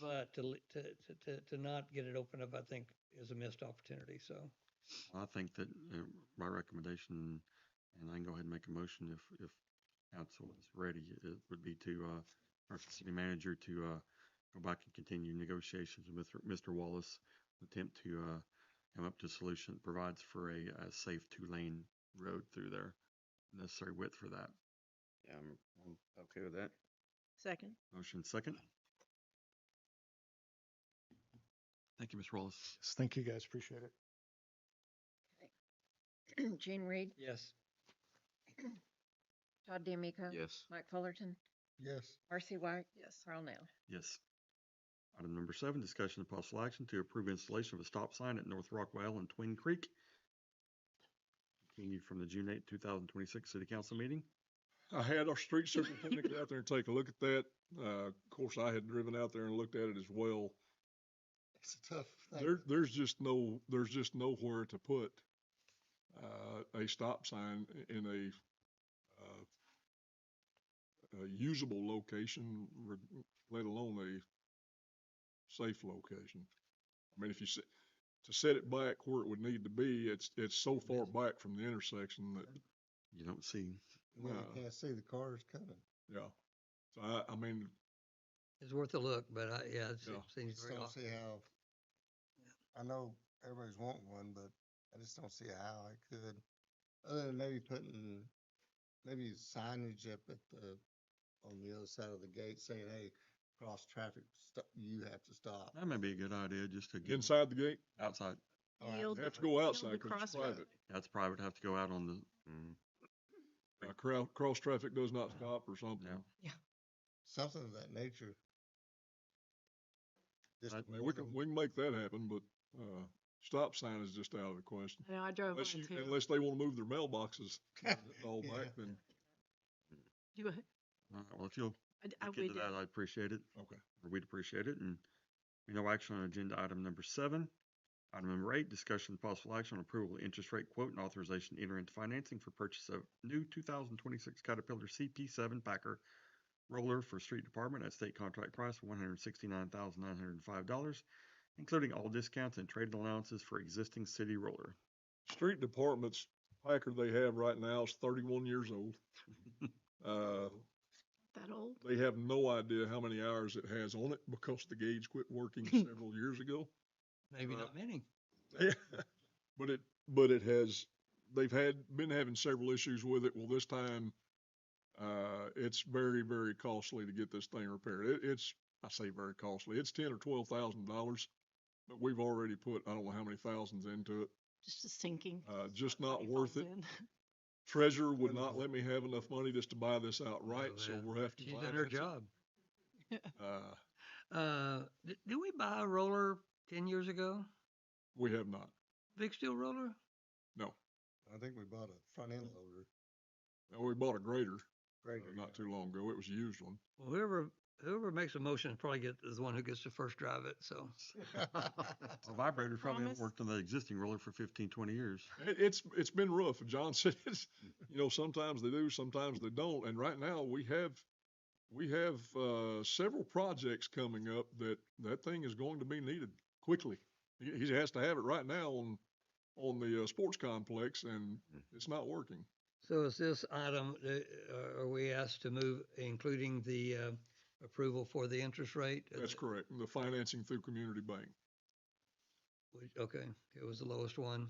But to not get it opened up, I think, is a missed opportunity. So I think that my recommendation, and I can go ahead and make a motion if council is ready, it would be to ask the city manager to go back and continue negotiations with Mr. Wallace, attempt to come up to a solution that provides for a safe 2-lane road through there, necessary width for that. Yeah, I'm okay with that. Second. Motion second. Thank you, Mr. Wallace. Yes, thank you guys. Appreciate it. Gene Reed, yes, Todd DeMeco. Yes. Mike Fullerton, Yes. Marcy White. Yes. Carl Nell. Yes. Item number 7, discussion of possible action to approve installation of a stop sign at North Rockwell and Twin Creek. Continued from the June 8, 2026 City Council meeting. I had our street superintendent get out there and take a look at that. Of course, I had driven out there and looked at it as well. It's a tough thing. There's just nowhere to put a stop sign in a usable location, let alone a safe location. I mean, if you to set it back where it would need to be, it's so far back from the intersection that You don't see. Well, you can't see the cars coming. yeah. So I mean, It's worth a look, but yeah, Yeah. it seems Just very don't off. see how, I know everybody's wanting one, but I just don't see how I could, other than maybe putting, maybe signage up at the, on the other side of the gate saying, hey, cross traffic, you have to stop. That may be a good idea, just to get Inside the gate, outside. Or Yield- you have to go outside yield because it's across- private. That's private, have to go out on the, Cross traffic does not stop or something. yeah. something of that nature. Just I to I mean, we can make that happen, but, stop sign is just out of the question. I know, I drove by Unless too. unless they wanna move their mailboxes all Yeah. back, then, You, All right, well, if you'll I look into would, that, I'd appreciate it, okay. or we'd appreciate it. And no action on agenda item number 7. Item number 8, discussion and possible action on approval of interest rate quote and authorization to enter into financing for purchase of new 2026 Caterpillar CP7 Packer roller for street department at state contract price of $169,905, including all discounts and trade allowances for existing city roller. Street department's Packard they have right now is 31 years old. that old? They have no idea how many hours it has on it because the gauge quit working several years ago. Maybe not many. But it has, been having several issues with it. Well, this time, it's very, very costly to get this thing repaired. I say very costly. It's $10,000 or $12,000, but we've already put, I don't know how many thousands into it. Just a sinking. Just not Money worth falls it. in. Treasurer would not let me have enough money just to buy this outright, so yeah. we'll have to She's done her finance it. job. Uh, Did we buy a roller 10 years ago? we have not. Big steel roller? No. I think we bought a front end loader. No, we bought a grader Great. not too long ago. It was a used one. Well, whoever makes a motion probably is the one who gets to first drive it. So A vibrator probably haven't Promise? worked on the existing roller for 15, 20 years. It's been rough. John said sometimes they do, sometimes they don't. And right now we have several projects coming up that thing is going to be needed quickly. He has to have it right now on the sports complex, and it's not working. So is this item, are we asked to move, including the approval for the interest rate? That's correct. The financing through Community Bank. Okay, it was the lowest one.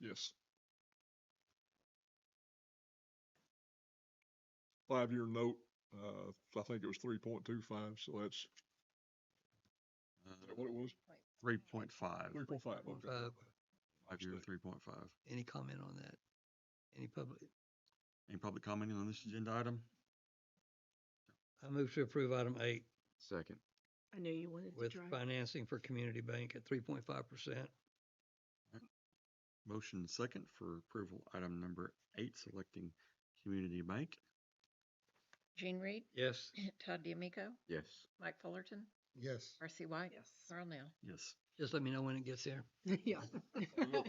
Yes. 5-year note. I think it was 3.25. So that's is that what it was. 3.5. 3.5. Okay. 5-year, 3.5. Any comment on that? Any Public commenting on this agenda item? I move to approve item 8 Second. I knew you wanted to with drive. financing for Community Bank at 3.5%. Motion second for approval, item number 8, selecting Community Bank. Jean Reed, Yes. Todd DeAmico, Yes. Mike Fullerton, Yes. Marcy White. Yes. Carl Nell. Yes. Just let me know when it gets there. Yeah.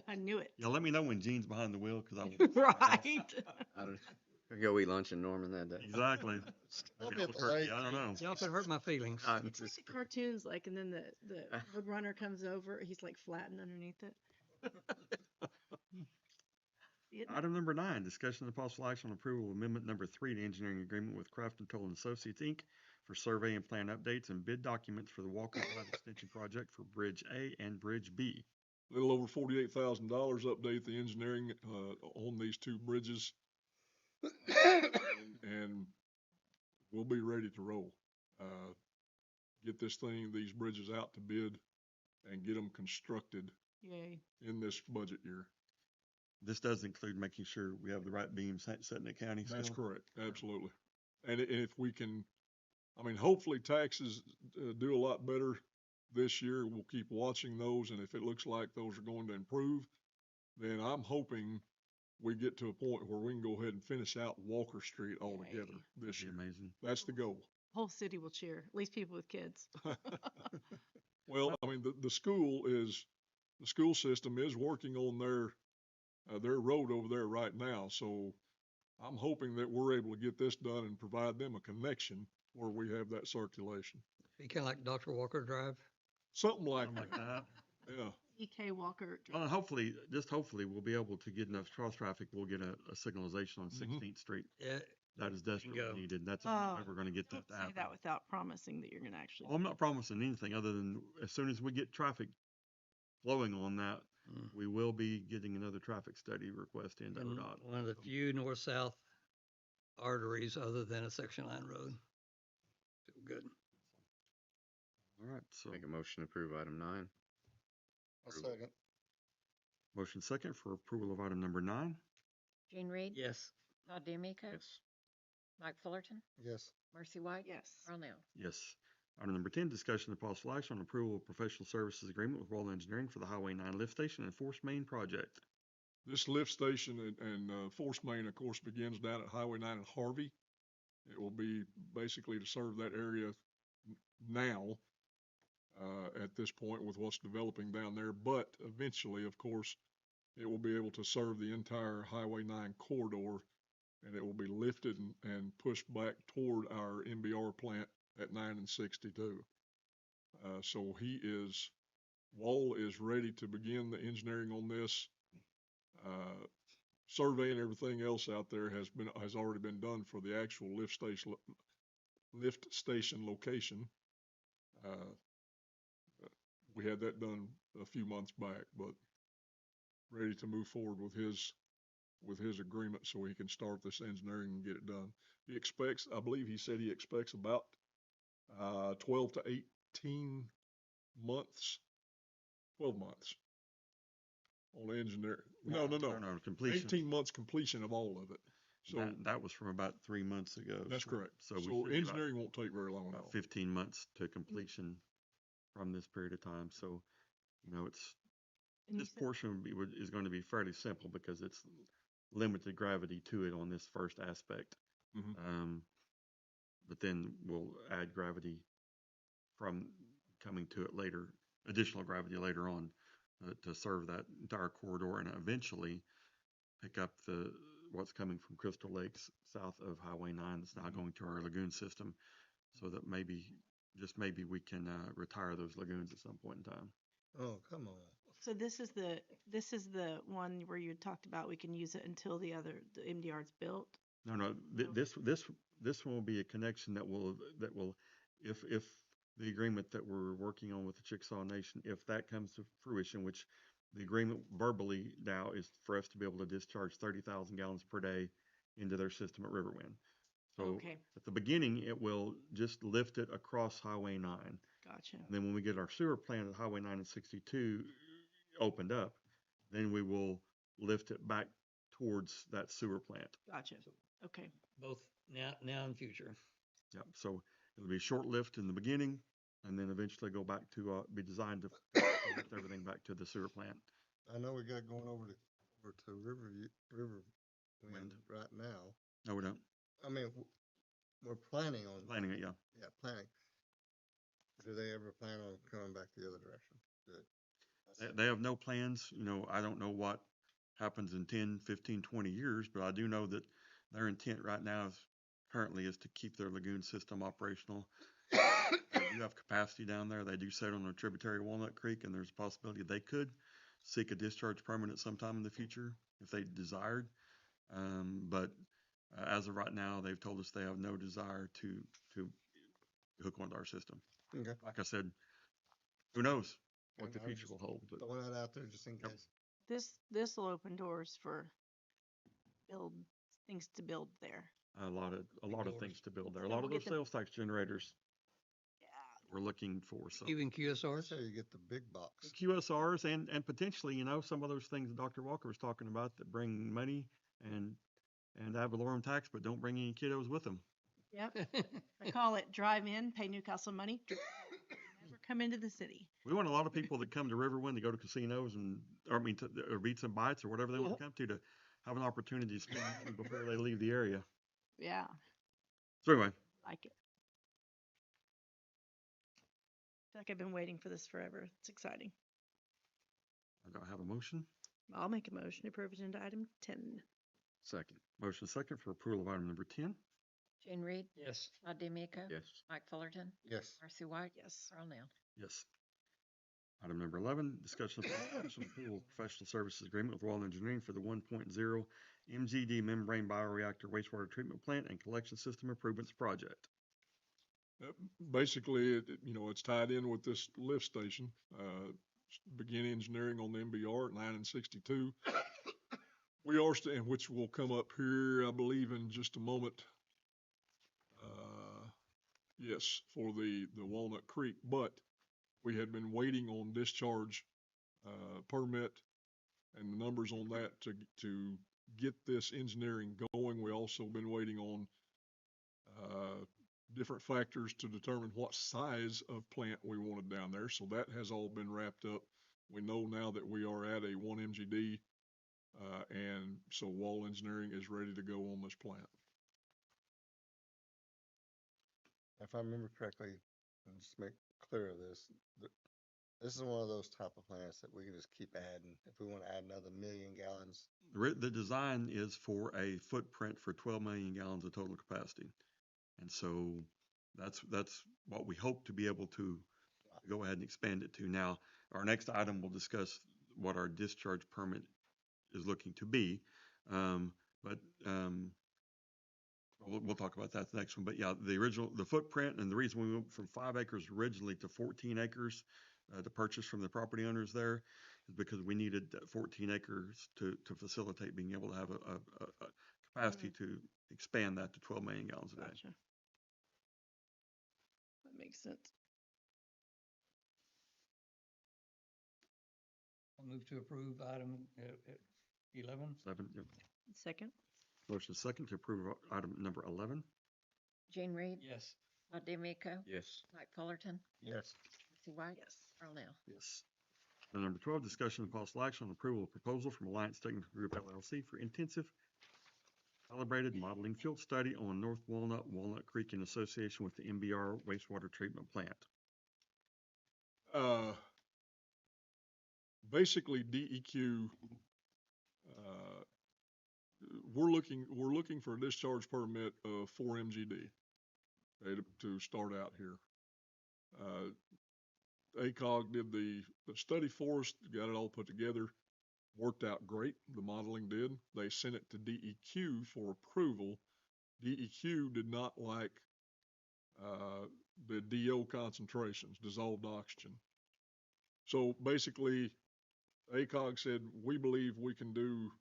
I knew it. Yeah, let me know when Gene's behind the wheel, because I will. Right. I'll go eat lunch in Norman that day. Exactly. We'll Maybe be a at little the turkey, lake. I don't know. Y'all could hurt my feelings. It's like the cartoons, like, and then the roadrunner comes over, he's like flattened underneath it. Item number 9, discussion of possible action on approval of amendment number 3 to engineering agreement with Craft and Toll and Associates, Inc. for survey and plan updates and bid documents for the Walker Drive Extension Project for Bridge A and Bridge B. A little over $48,000 update the engineering on these two bridges, and we'll be ready to roll. Get these bridges out to bid, and get them constructed Yay. in this budget year. This does include making sure we have the right beams set in the county still. That's correct, absolutely. And if we can, hopefully taxes do a lot better this year. We'll keep watching those, and if it looks like those are going to improve, then I'm hoping we get to a point where we can go ahead and finish out Walker Street altogether this That'd year. be amazing. That's the goal. Whole city will cheer, at least people with kids. Well, the school system is working on their road over there right now. So I'm hoping that we're able to get this done and provide them a connection where we have that circulation. Be kind of like Dr. Walker Drive. Something like Something that. like that. Yeah. EK Walker. Well, and hopefully we'll be able to get enough cross traffic. We'll get a signalization on 16th Street. Yeah, that is desperately Bingo. needed. That's the Oh, only way we're gonna get Don't that to say happen. that without promising that you're gonna actually. Oh, I'm not promising anything other than as soon as we get traffic flowing on that, Mm. we will be getting another traffic study request into And ODOT. one of the few north-south arteries other than a section line road. Feel good. All right, so Make a motion to approve item 9. A second. motion second for approval of item number 9. Gene Reed. Yes. Todd DeMeco. Yes. Mike Fullerton, Yes. Marcy White. Yes. Earl Nell. Yes. Item number 10, discussion of possible action on approval of professional services agreement with Wall Engineering for the Highway 9 lift station and force main project. This lift station and force main, of course, begins down at Highway 9 at Harvey. It will be basically to serve that area now, at this point with what's developing down there. But eventually, of course, it will be able to serve the entire Highway 9 corridor, and it will be lifted and pushed back toward our MBR plant at 9 and 62. So Wall is ready to begin the engineering on this. Survey and everything else out there has already been done for the actual lift station location. We had that done a few months back, but ready to move forward with his agreement so he can start this engineering and get it done. I believe he said he expects about 12 to 18 months, 12 months on engineering. No. Completion. 18 months completion of all of it. So that was from about 3 months ago. that's correct. So, So engineering won't take very long at about all. 15 months to completion from this period of time. So, And you this said- portion is going to be fairly simple because it's limited gravity to it on this first aspect. Mhm. But then we'll add gravity from coming to it later, additional gravity later on to serve that entire corridor and eventually pick up what's coming from Crystal Lakes south of Highway 9 that's now going to our lagoon system, so that just maybe we can retire those lagoons at some point in time. Oh, come on. So this is the one where you talked about we can use it until the MDR is built. No. This one will be a connection that will if the agreement that we're working on with the Chickasaw Nation, if that comes to fruition, which the agreement verbally now is for us to be able to discharge 30,000 gallons per day into their system at Riverwind. So Okay. at the beginning, it will just lift it across Highway 9. Gotcha. And then when we get our sewer plant at Highway 9 and 62 opened up, then we will lift it back towards that sewer plant. Gotcha. Okay. Both now and future. Yep. So it'll be a short lift in the beginning, and then eventually go back to be designed to lift everything back to the sewer plant. I know we got going over to Riverwind right now. No, we don't. I mean, we're planning on. Planning it, yeah. Yeah, planning. Do they ever plan on coming back the other direction? Good. They have no plans. I don't know what happens in 10, 15, 20 years, but I do know that their intent right now currently is to keep their lagoon system operational. They do have capacity down there. They do sit on a tributary of Walnut Creek, and there's a possibility they could seek a discharge permit at some time in the future if they desired. But as of right now, they've told us they have no desire to hook onto our system. Okay. Like I said, who knows what the And I was future just will hold. But Throwing that out there just in Yep. case. This will open doors for things to build there. a lot of things to build there. A So lot we'll of get those the- sales tax generators Yeah. we're looking for. So Even That's QSRs. how you get the big box. QSRs and potentially, some of those things that Dr. Walker was talking about that bring money and ad valorem tax, but don't bring any kiddos with them. Yep. I call it drive in, pay Newcastle money, never come into the city. We want a lot of people that come to Riverwind to go to casinos or Beats and Bites or whatever they want to come to have an opportunity to spend money before they leave the area. Yeah, So anyway, like it. I feel like I've been waiting for this forever. It's exciting. I don't have a motion. I'll make a motion to approve agenda item 10. Second. Motion second for approval of item number 10. Gene Reed. Yes. Todd DeMeco. Yes. Mike Fullerton, Yes. Marcy White. Yes. Earl Nell. Yes. Item number 11, discussion of possible action on approval of professional services agreement with Wall Engineering for the 1.0 MGD membrane bioreactor wastewater treatment plant and collection system improvements project. Basically, it's tied in with this lift station. Begin engineering on the MBR at 9 and 62. We are, and which will come up here, I believe, in just a moment. Yes, for the Walnut Creek, but we had been waiting on discharge permit and the numbers on that to get this engineering going. We also been waiting on different factors to determine what size of plant we wanted down there. So that has all been wrapped up. We know now that we are at a 1 MGD, and so Wall Engineering is ready to go on this plant. If I remember correctly, and just make clear of this, this is one of those type of plants that we can just keep adding. If we want to add another 1,000,000 gallons, The design is for a footprint for 12 million gallons of total capacity. And so that's what we hope to be able to go ahead and expand it to. Now, our next item will discuss what our discharge permit is looking to be. We'll talk about that the next one. But yeah, the footprint and the reason we went from 5 acres originally to 14 acres to purchase from the property owners there is because we needed 14 acres to facilitate being able to have a capacity to expand that to 12 million gallons a day. Gotcha. That makes sense. I'll move to approve item 11. 7, yep. Second. Motion is second to approve item number 11. Gene Reed, Yes. Todd DeMeco, Yes. Mike Fullerton, yes. Chrissy White. Yes. Earl Now. Yes. And number 12, discussion and possible action on approval of proposal from Alliance Technical Group LLC for intensive calibrated modeling field study on North Walnut Creek in association with the MBR wastewater treatment plant. Basically DEQ, we're looking for a discharge permit of 4 MGD, okay, to start out here. ACOG did the study for us, got it all put together, worked out great. The modeling did. They sent it to DEQ for approval. DEQ did not like the DO concentrations, dissolved oxygen. So basically, ACOG said, we believe we can do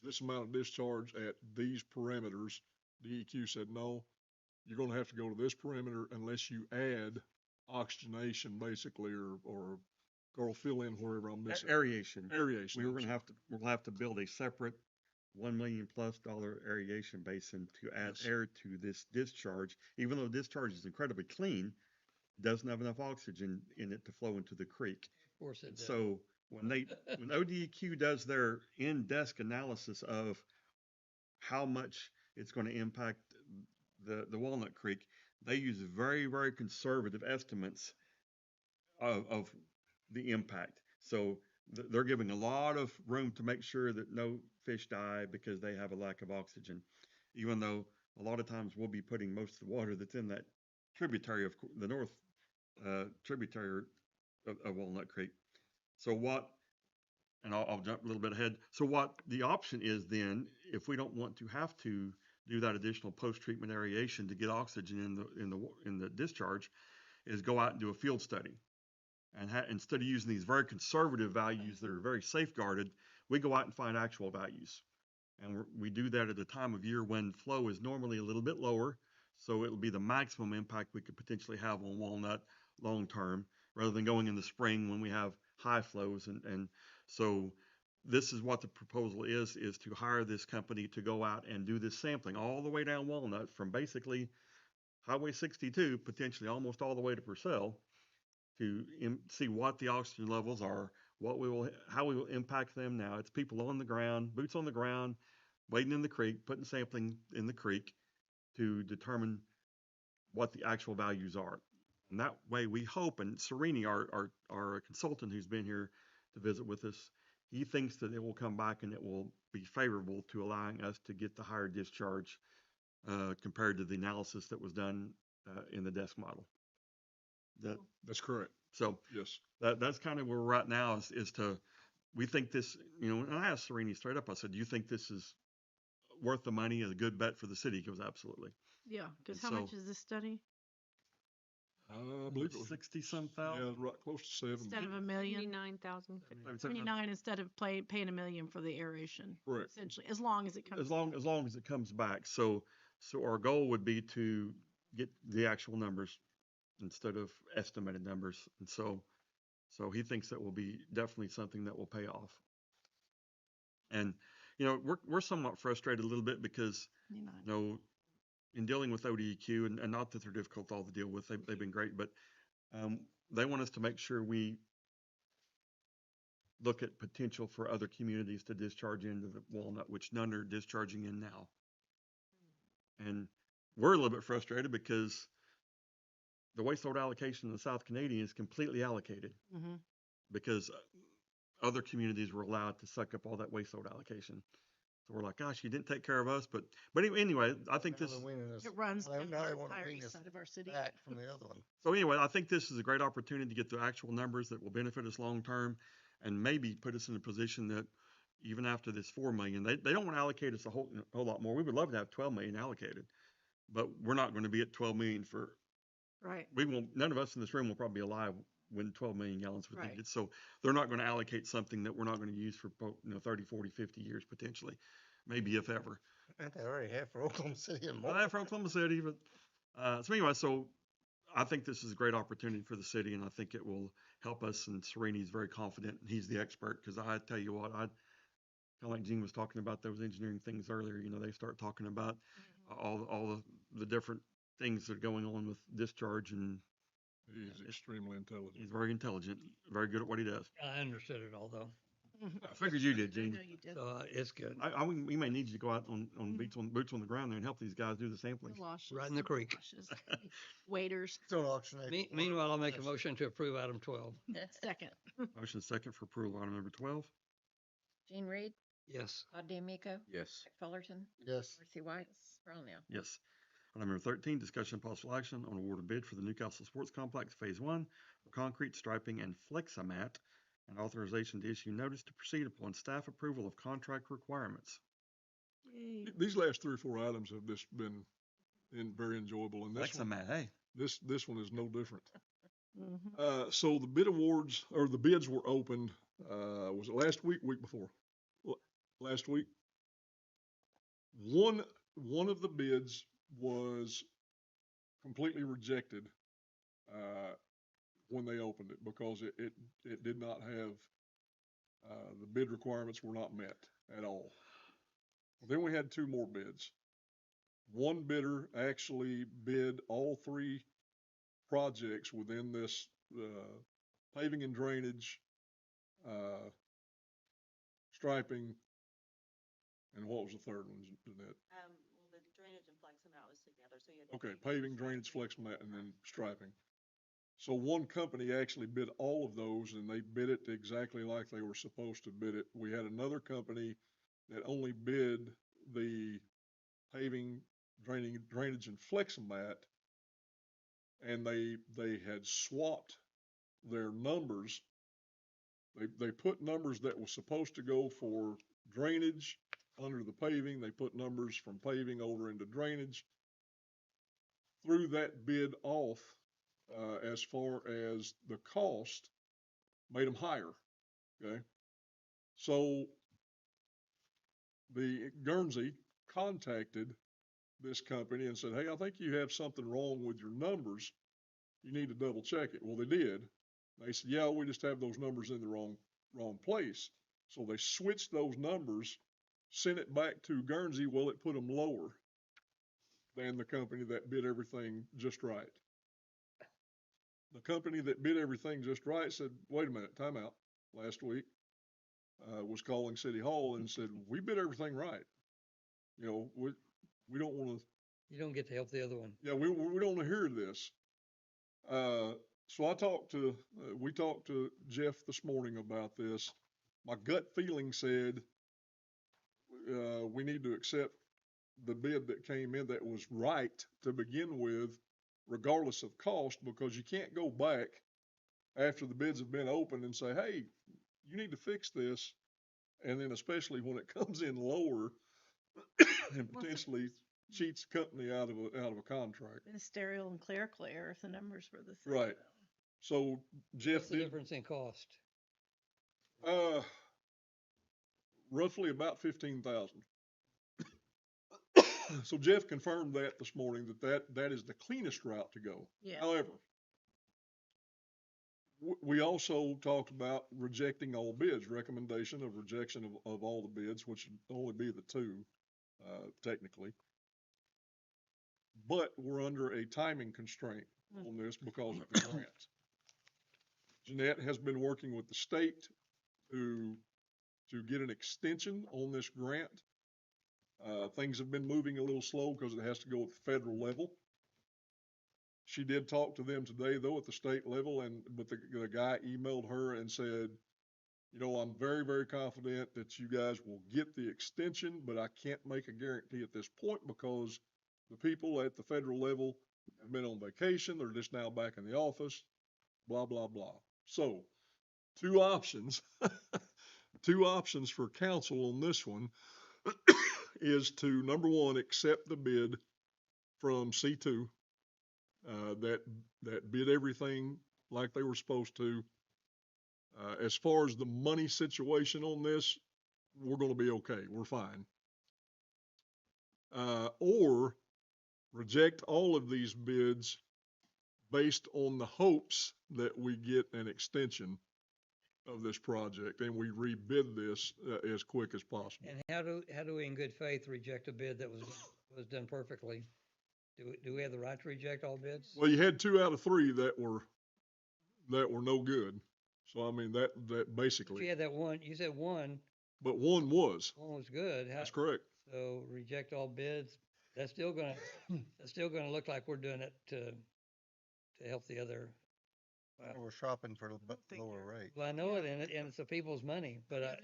this amount of discharge at these parameters. DEQ said, no, you're going to have to go to this parameter unless you add oxygenation, basically, or Carl, fill in wherever I'm missing. Aeration. Aeration. We're going to have to build a separate $1 million+ aeration basin to add air to this discharge. Even though discharge is incredibly clean, it doesn't have enough oxygen in it to flow into the creek. Of course it does. So when ODEQ does their in-desk analysis of how much it's going to impact the Walnut Creek, they use very, very conservative estimates of the impact. So they're giving a lot of room to make sure that no fish die because they have a lack of oxygen, even though a lot of times we'll be putting most of the water that's in that tributary of the north tributary of Walnut Creek. So and I'll jump a little bit ahead. So what the option is then, if we don't want to have to do that additional post-treatment aeration to get oxygen in the discharge, is go out and do a field study. And instead of using these very conservative values that are very safeguarded, we go out and find actual values. And we do that at a time of year when flow is normally a little bit lower. So it'll be the maximum impact we could potentially have on Walnut long term, rather than going in the spring when we have high flows. And so this is what the proposal is to hire this company to go out and do this sampling all the way down Walnut from basically Highway 62, potentially almost all the way to Purcell, to see what the oxygen levels are, how we will impact them. Now it's people on the ground, boots on the ground, wading in the creek, putting sampling in the creek to determine what the actual values are. And that way we hope, and Serini, our consultant who's been here to visit with us, he thinks that it will come back and it will be favorable to allowing us to get the higher discharge compared to the analysis that was done in the desk model. That's correct. So yes, that's kind of where we're at now is we think this, and I asked Serini straight up, I said, do you think this is worth the money, a good bet for the city. He goes, absolutely. Yeah, because And how much so- is this study? I believe it was 60 some yeah, thousand. right close to 70. Instead of $1 million, 79,000. 29 instead of paying $1 million for the aeration, Correct. essentially, as long as it comes. As long as it comes back. So our goal would be to get the actual numbers instead of estimated numbers. And so he thinks that will be definitely something that will pay off. And we're somewhat frustrated a little bit because 29. in dealing with ODEQ, and not that they're difficult all to deal with, they've been great, but they want us to make sure we look at potential for other communities to discharge into the Walnut, which none are discharging in now. And we're a little bit frustrated because the wastewater allocation in the South Canadian is completely allocated Mm-hmm. because other communities were allowed to suck up all that wastewater allocation. So we're like, gosh, you didn't take care of us. But anyway, I think this. It runs Now down they the want to entire wean east us side of our city. back from the other one. So anyway, I think this is a great opportunity to get the actual numbers that will benefit us long term, and maybe put us in a position that even after this 4 million, they don't want to allocate us a whole lot more. We would love to have 12 million allocated, but we're not going to be at 12 million for. Right. We won't. None of us in this room will probably be alive when 12 million gallons was Right. needed. So they're not going to allocate something that we're not going to use for 30, 40, 50 years potentially, maybe if ever. And they already have for Oklahoma City and Well, more. for Oklahoma City, but so anyway, so I think this is a great opportunity for the city, and I think it will help us. And Sereni's very confident, and he's the expert. Because I tell you what, kind of like Gene was talking about those engineering things earlier. They start talking about all the different things that are going on with discharge, and He is extremely intelligent. he's very intelligent, very good at what he does. I understood it all though, I figured you did, I Gene. know you did. so it's good. We may need you to go out on boots on the ground there and help these guys do the sampling. Galoshes, Right in the creek. galoshes, Waiters. Still auctionate. Meanwhile, I'll make a motion to approve item 12. Second. Motion second for approval, item number 12. Gene Reed, Yes. Todd DeMeco, Yes. Mike Fullerton, Yes. Marcy White, Carl Nell. Yes. Item number 13, discussion and possible action on award of bid for the Newcastle Sports Complex Phase 1 for concrete striping and Fleximat, and authorization to issue notice to proceed upon staff approval of contract requirements. Yay. These last 3 or 4 items have just been very enjoyable, and Fleximat, hey. this one is no different. Mhm. So the bid awards, or the bids were opened, was it last week, week before? Last week. One of the bids was completely rejected, when they opened it, because it did not have, the bid requirements were not met at all. Then we had 2 more bids. One bidder actually bid all 3 projects within this, paving and drainage, striping, and what was the third one, Jeanette? Well, the drainage and Fleximat was together, so you had. Okay, paving, drainage, Fleximat, and then striping. So one company actually bid all of those, and they bid it exactly like they were supposed to bid it. We had another company that only bid the paving, drainage, and Fleximat, and they had swapped their numbers. They put numbers that was supposed to go for drainage under the paving. They put numbers from paving over into drainage. Threw that bid off, as far as the cost, made them higher. Okay. So the Guernsey contacted this company and said, hey, I think you have something wrong with your numbers. You need to double check it. Well, they did. They said, yeah, we just have those numbers in the wrong place. So they switched those numbers, sent it back to Guernsey. Well, it put them lower than the company that bid everything just right. The company that bid everything just right said, wait a minute, time out. Last week, was calling City Hall and said, we bid everything right. We don't want to. You don't get to help the other one. Yeah, we don't want to hear this. So we talked to Jeff this morning about this. My gut feeling said, we need to accept the bid that came in that was right to begin with, regardless of cost, because you can't go back after the bids have been opened and say, hey, you need to fix this. And then especially when it comes in lower, and potentially cheats the company out of a contract. Ministerial and clerical error if the numbers were the same. Right. So Jeff What's the did, difference in cost? roughly about 15,000. So Jeff confirmed that this morning, that is the cleanest route to go. Yeah. However, we also talked about rejecting all bids, recommendation of rejection of all the bids, which would only be the two, technically. But we're under a timing constraint on this because of the grant. Jeanette has been working with the state to get an extension on this grant. Things have been moving a little slow because it has to go at the federal level. She did talk to them today, though, at the state level, but the guy emailed her and said, you know, I'm very, very confident that you guys will get the extension, but I can't make a guarantee at this point because the people at the federal level have been on vacation. They're just now back in the office, blah, blah, blah. So, two options, two options for council on this one is to, number one, accept the bid from C2, that bid everything like they were supposed to. As far as the money situation on this, we're going to be okay. We're fine. Or reject all of these bids based on the hopes that we get an extension of this project and we rebid this as quick as possible. And how do we in good faith reject a bid that was done perfectly? Do we have the right to reject all bids? Well, you had 2 out of 3 that were no good. So I mean that But basically. you had that one, you said one But one was. One was good. That's correct. So reject all bids. That's still gonna look like we're doing it to help the other. We're shopping for lower rate. Well, I know it, and it's the people's money, but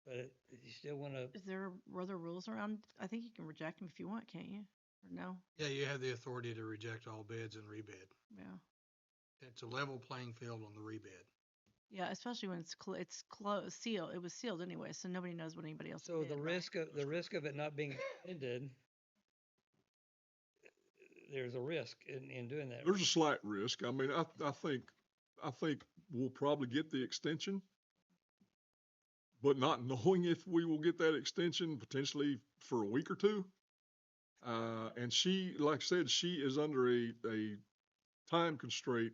you still wanna. Is there other rules around? I think you can reject them if you want, can't you? Or no? Yeah, you have the authority to reject all bids and rebid. Yeah. It's a level playing field on the rebid. Yeah, especially when it's closed, sealed. It was sealed anyway, so nobody knows what anybody else So did. the risk of it not being extended, there's a risk in doing that. There's a slight risk. I mean, I think we'll probably get the extension, but not knowing if we will get that extension potentially for a week or two. And she, like I said, she is under a time constraint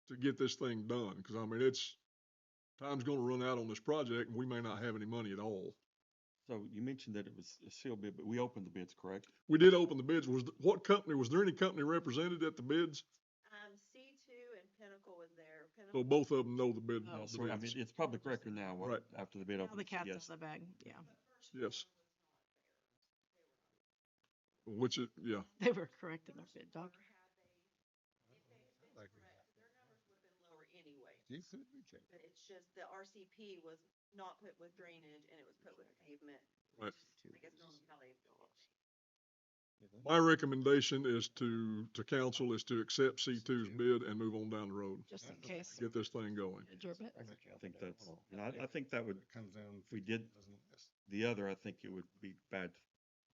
to get this thing done. Because I mean, time's going to run out on this project, and we may not have any money at all. So you mentioned that it was a sealed bid, but we opened the bids, correct? We did open the bids. Was there any company represented at the bids? C2 and Pinnacle was there. So both of them know the bid. Oh. the So, I bids. mean, it's public record now, Right. after the bid Now opens. the cat's Yes. out of the bag. Yeah. Yes. Which is, yeah. They were correct in their bid, Doc. Like, Lower anyway, you could reject. but it's just the RCP was not put with drainage and it was put with pavement. Right. I guess normally how they do it. My recommendation is to council is to accept C2's bid and move on down the road. Just in case. Get this thing going. I think that's, and I think that would, It comes down. if we did doesn't miss. the other, I think it would be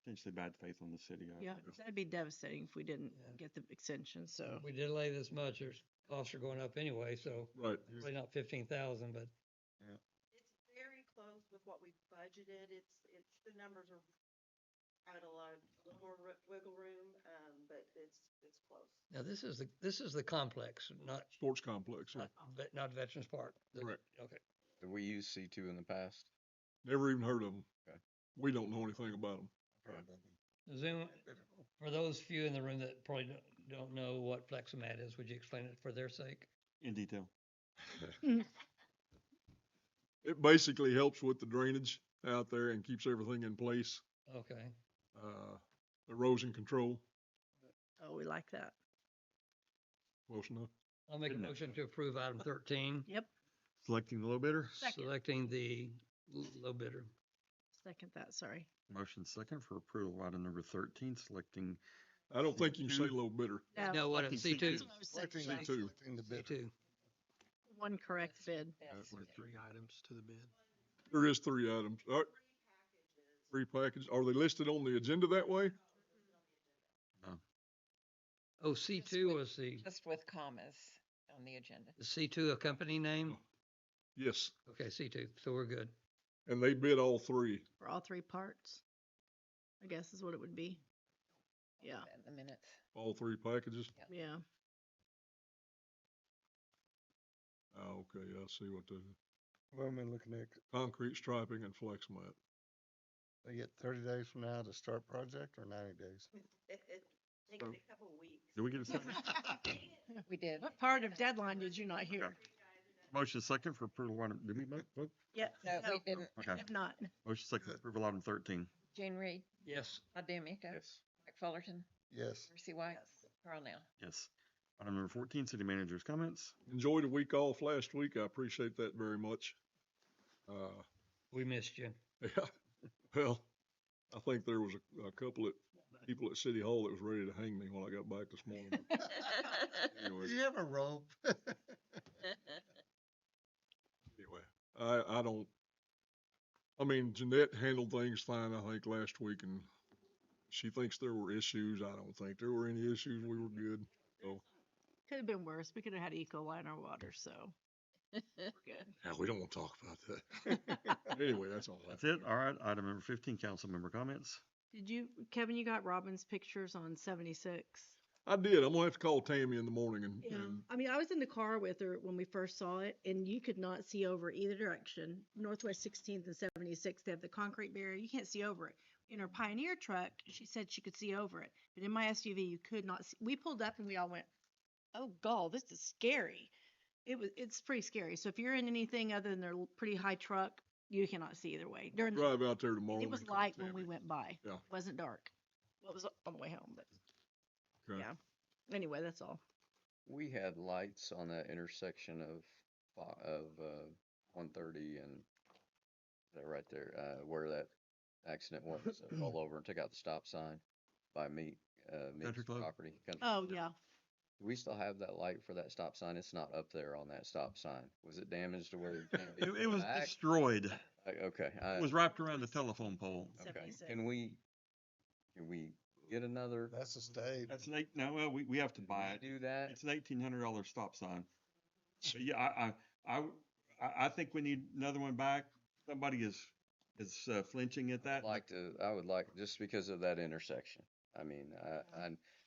potentially bad faith on the city. Yeah, that'd be devastating if we didn't get the extension, so. If we delay this much, there's costs are going up anyway, so Right. probably not 15,000, but It's very close with what we budgeted. It's, the numbers are out a little more wiggle room, but it's close. now this is the complex, not Sports complex. Yeah. not Veterans Park. Correct. Okay. Have we used C2 in the past? Never even heard of them. Okay. We don't know anything about them. Does anyone, for those few in the room that probably don't know what Fleximat is, would you explain it for their sake? In detail. It basically helps with the drainage out there and keeps everything in place. Okay. Erosion control. Oh, we like that. Close enough. I'll make a motion to approve item 13, Yep. Selecting the low bidder. Second. selecting the low bidder. Second that, sorry. Motion second for approval of item number 13, selecting I don't think you can say low bidder. No, what, Selecting C2? C2. Selecting C2. selecting the bid. C2. One correct bid. With 3 items to the bid. There is 3 items. All right. Three packages. Are they listed on the agenda that way? Oh, C2 was Just with commas on the agenda. the C2 a company name? Yes. Okay, C2, so we're good. And they bid all three. For all three parts, I guess is what it would be. Yeah, In the minutes. All three packages? yeah. Oh, okay, I see what the What am I looking at? concrete striping and flex mat. They get 30 days from now to start project or 90 days? Take it a couple of weeks. Did we get a second? We did. What part of deadline did you not hear? Motion second for approval item, did we vote? Yeah. No, we didn't. Okay. If not, Motion second for approval item 13. Gene Reed, Yes. Todd DeMeco, Yes. Mike Fullerton, Yes. Marcy White, Carl Nell. Yes. Item number 14, city manager's comments. Enjoyed a week off last week. I appreciate that very much. We missed you. Yeah, well, I think there was a couple of people at City Hall that was ready to hang me when I got back this morning. Anyway. Do you have a rope? Anyway, I mean, Jeanette handled things fine, I think, last week, and she thinks there were issues. I don't think there were any issues. We were good. So, could have been worse. We could have had E. coli in our water, so we're good. yeah, we don't want to talk about that. Anyway, that's all. That's it. All right. Item number 15, council member comments. Did you, Kevin, you got Robin's pictures on 76? I did. I'm gonna have to call Tammy in the morning and, Yeah, and I mean, I was in the car with her when we first saw it, and you could not see over either direction. Northwest 16th and 76, they have the concrete barrier. You can't see over it. In her Pioneer truck, she said she could see over it, but in my SUV, you could not see. We pulled up and we all went, "Oh God, this is scary." It's pretty scary. So if you're in anything other than their pretty high truck, you cannot see either way. During drive out there tomorrow. it was and call light when Tammy. we went by. Yeah. It wasn't dark. Well, it was on the way home, but Okay. yeah. Anyway, that's all. We had lights on that intersection of 130 and that right there, where that accident was. Roll over and took out the stop sign by Mick's Country Club? property. Country Oh, Club. yeah. Do we still have that light for that stop sign? It's not up there on that stop sign. Was it damaged to where you can't get It was back? destroyed. Okay. It was wrapped around the telephone pole. Okay. 76. Can we get another? That's a state. That's an no, well, we have to buy it. Do that? It's an $1,800 stop sign. But yeah, I think we need another one back. Somebody is flinching at that. I would like, just because of that intersection. I mean,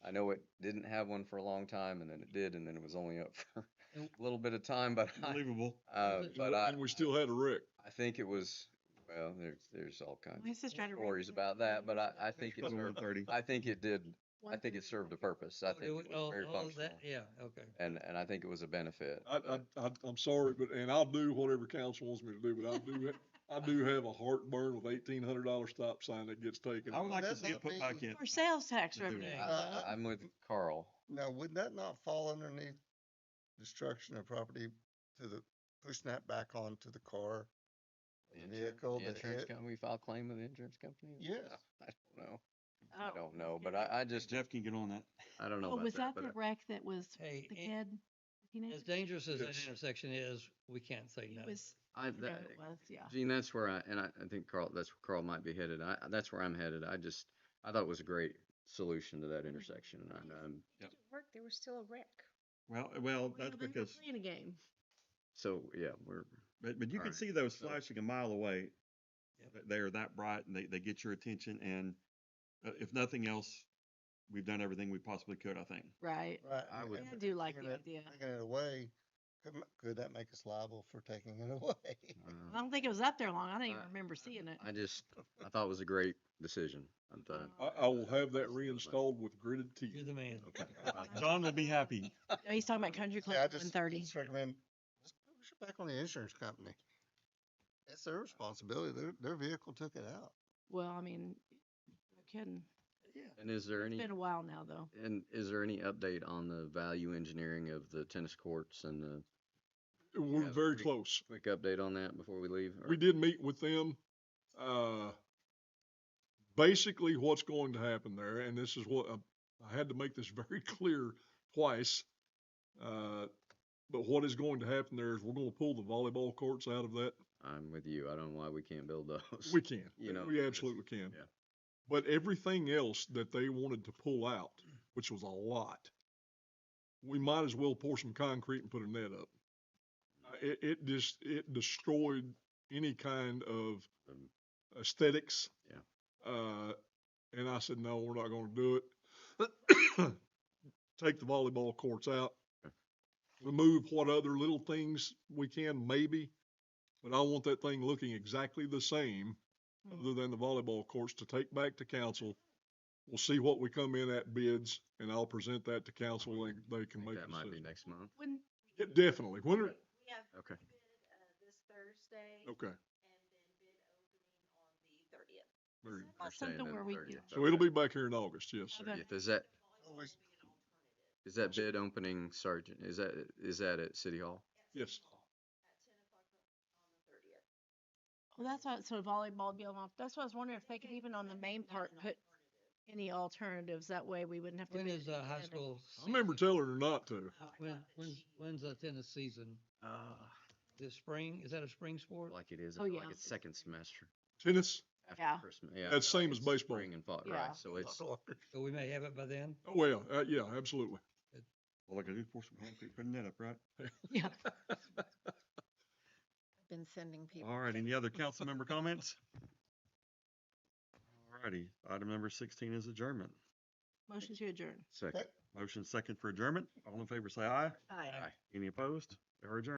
I know it didn't have one for a long time, and then it did, and then it was only up for a little bit of time, but Unbelievable. And we still had a wreck. I think it was, well, there's all kinds My sister had of a stories about that, but I think it Couple served, 130. I think it did, I think it served a purpose. I think it was very functional. Yeah, okay. And I think it was a benefit. I'm sorry, and I'll do whatever council wants me to do, but I do have a heartburn with $1,800 stop sign that gets taken. I would like to That's see it not put me. back in. For sales tax They do. revenue. I'm with Carl. Now, would that not fall underneath destruction of property to the, pushing that back onto the car? Vehicle The that insurance hit? company, we file claim with the insurance company? Yes. I don't know. I don't know, but I just, Jeff can get on that. I don't know Oh, about was that but the wreck that was Hey, the and kid? The teenager? as dangerous as that Yes. intersection is, we can't say no. It was, I, I forgot that, what it was, yeah. Gene, that's where I think Carl, that's where Carl might be headed. That's where I'm headed. I thought it was a great solution to that intersection. And, It worked. There was still a wreck. Well, Well, that's they were because, playing a game. so, yeah, but you can Alright, see those so- flashing a mile away. Yep. They're that bright and they get your attention. And if nothing else, we've done everything we possibly could, I think. Right. Right. I would- I do like taking the it- idea. Taking it away, could that make us liable for taking it away? I don't think it was up there long. I don't even I- remember seeing it. I thought it was a great decision. I thought, I will have that reinstalled with gritted teeth. You're the man. okay. John will be happy. No, he's talking about Country Club Yeah, I just 130. recommend, just push it back on the insurance company. It's their responsibility. Their vehicle took it out. Well, I mean, no kidding. And is there It's any, been a while now, though. and is there any update on the value engineering of the tennis courts and the We're Yeah, very we- close. quick update on that before we leave? Or- We did meet with them. Basically, what's going to happen there, and this is what I had to make this very clear twice. But what is going to happen there is we're going to pull the volleyball courts out of that I'm with you. I don't know why we can't build those. We can. You know, We it's- absolutely can. yeah. But everything else that they wanted to pull out, which was a lot, we might as well pour some concrete and put a net up. It destroyed any kind of aesthetics. Yeah. And I said, no, we're not gonna do it. Take the volleyball courts out. Remove what other little things we can, maybe, but I want that thing looking exactly the same, other than the volleyball courts, to take back to council. We'll see what we come in at bids, and I'll present that to council, and they can make a That might be decision. next month. When, Yeah, definitely. When are, We have Okay. bid, this Thursday. okay, And then bid opening on the 30th. very, not They're saying something then where the we 30th. so it'll be back here in August, yes. Okay. 30th. Always, Is that bid opening, Sergeant? Is that at City Hall? Yes. well, that's why, so volleyball would be on, that's why I was wondering if they could even on the main part put any alternatives, that way we wouldn't have to. When bid is it high together. school? I remember telling her not to. When's the tennis season? This spring? Is that a spring sport? Like it is, Oh, like yeah. it's second semester Tennis, after Yeah. Christmas. Yeah. that's same as It's baseball. Spring and fall, Yeah. right? So it's, So we may have it by then? Oh, well, yeah, absolutely. All I gotta do is pour some concrete, put a net up, right? Yeah. Been sending people. All right, any other council member comments? All righty, item number 16 is adjournment. Motion to adjourn. second. Motion second for adjournment. All in favor, say aye. Aye. Aye. Any opposed? We are adjourned.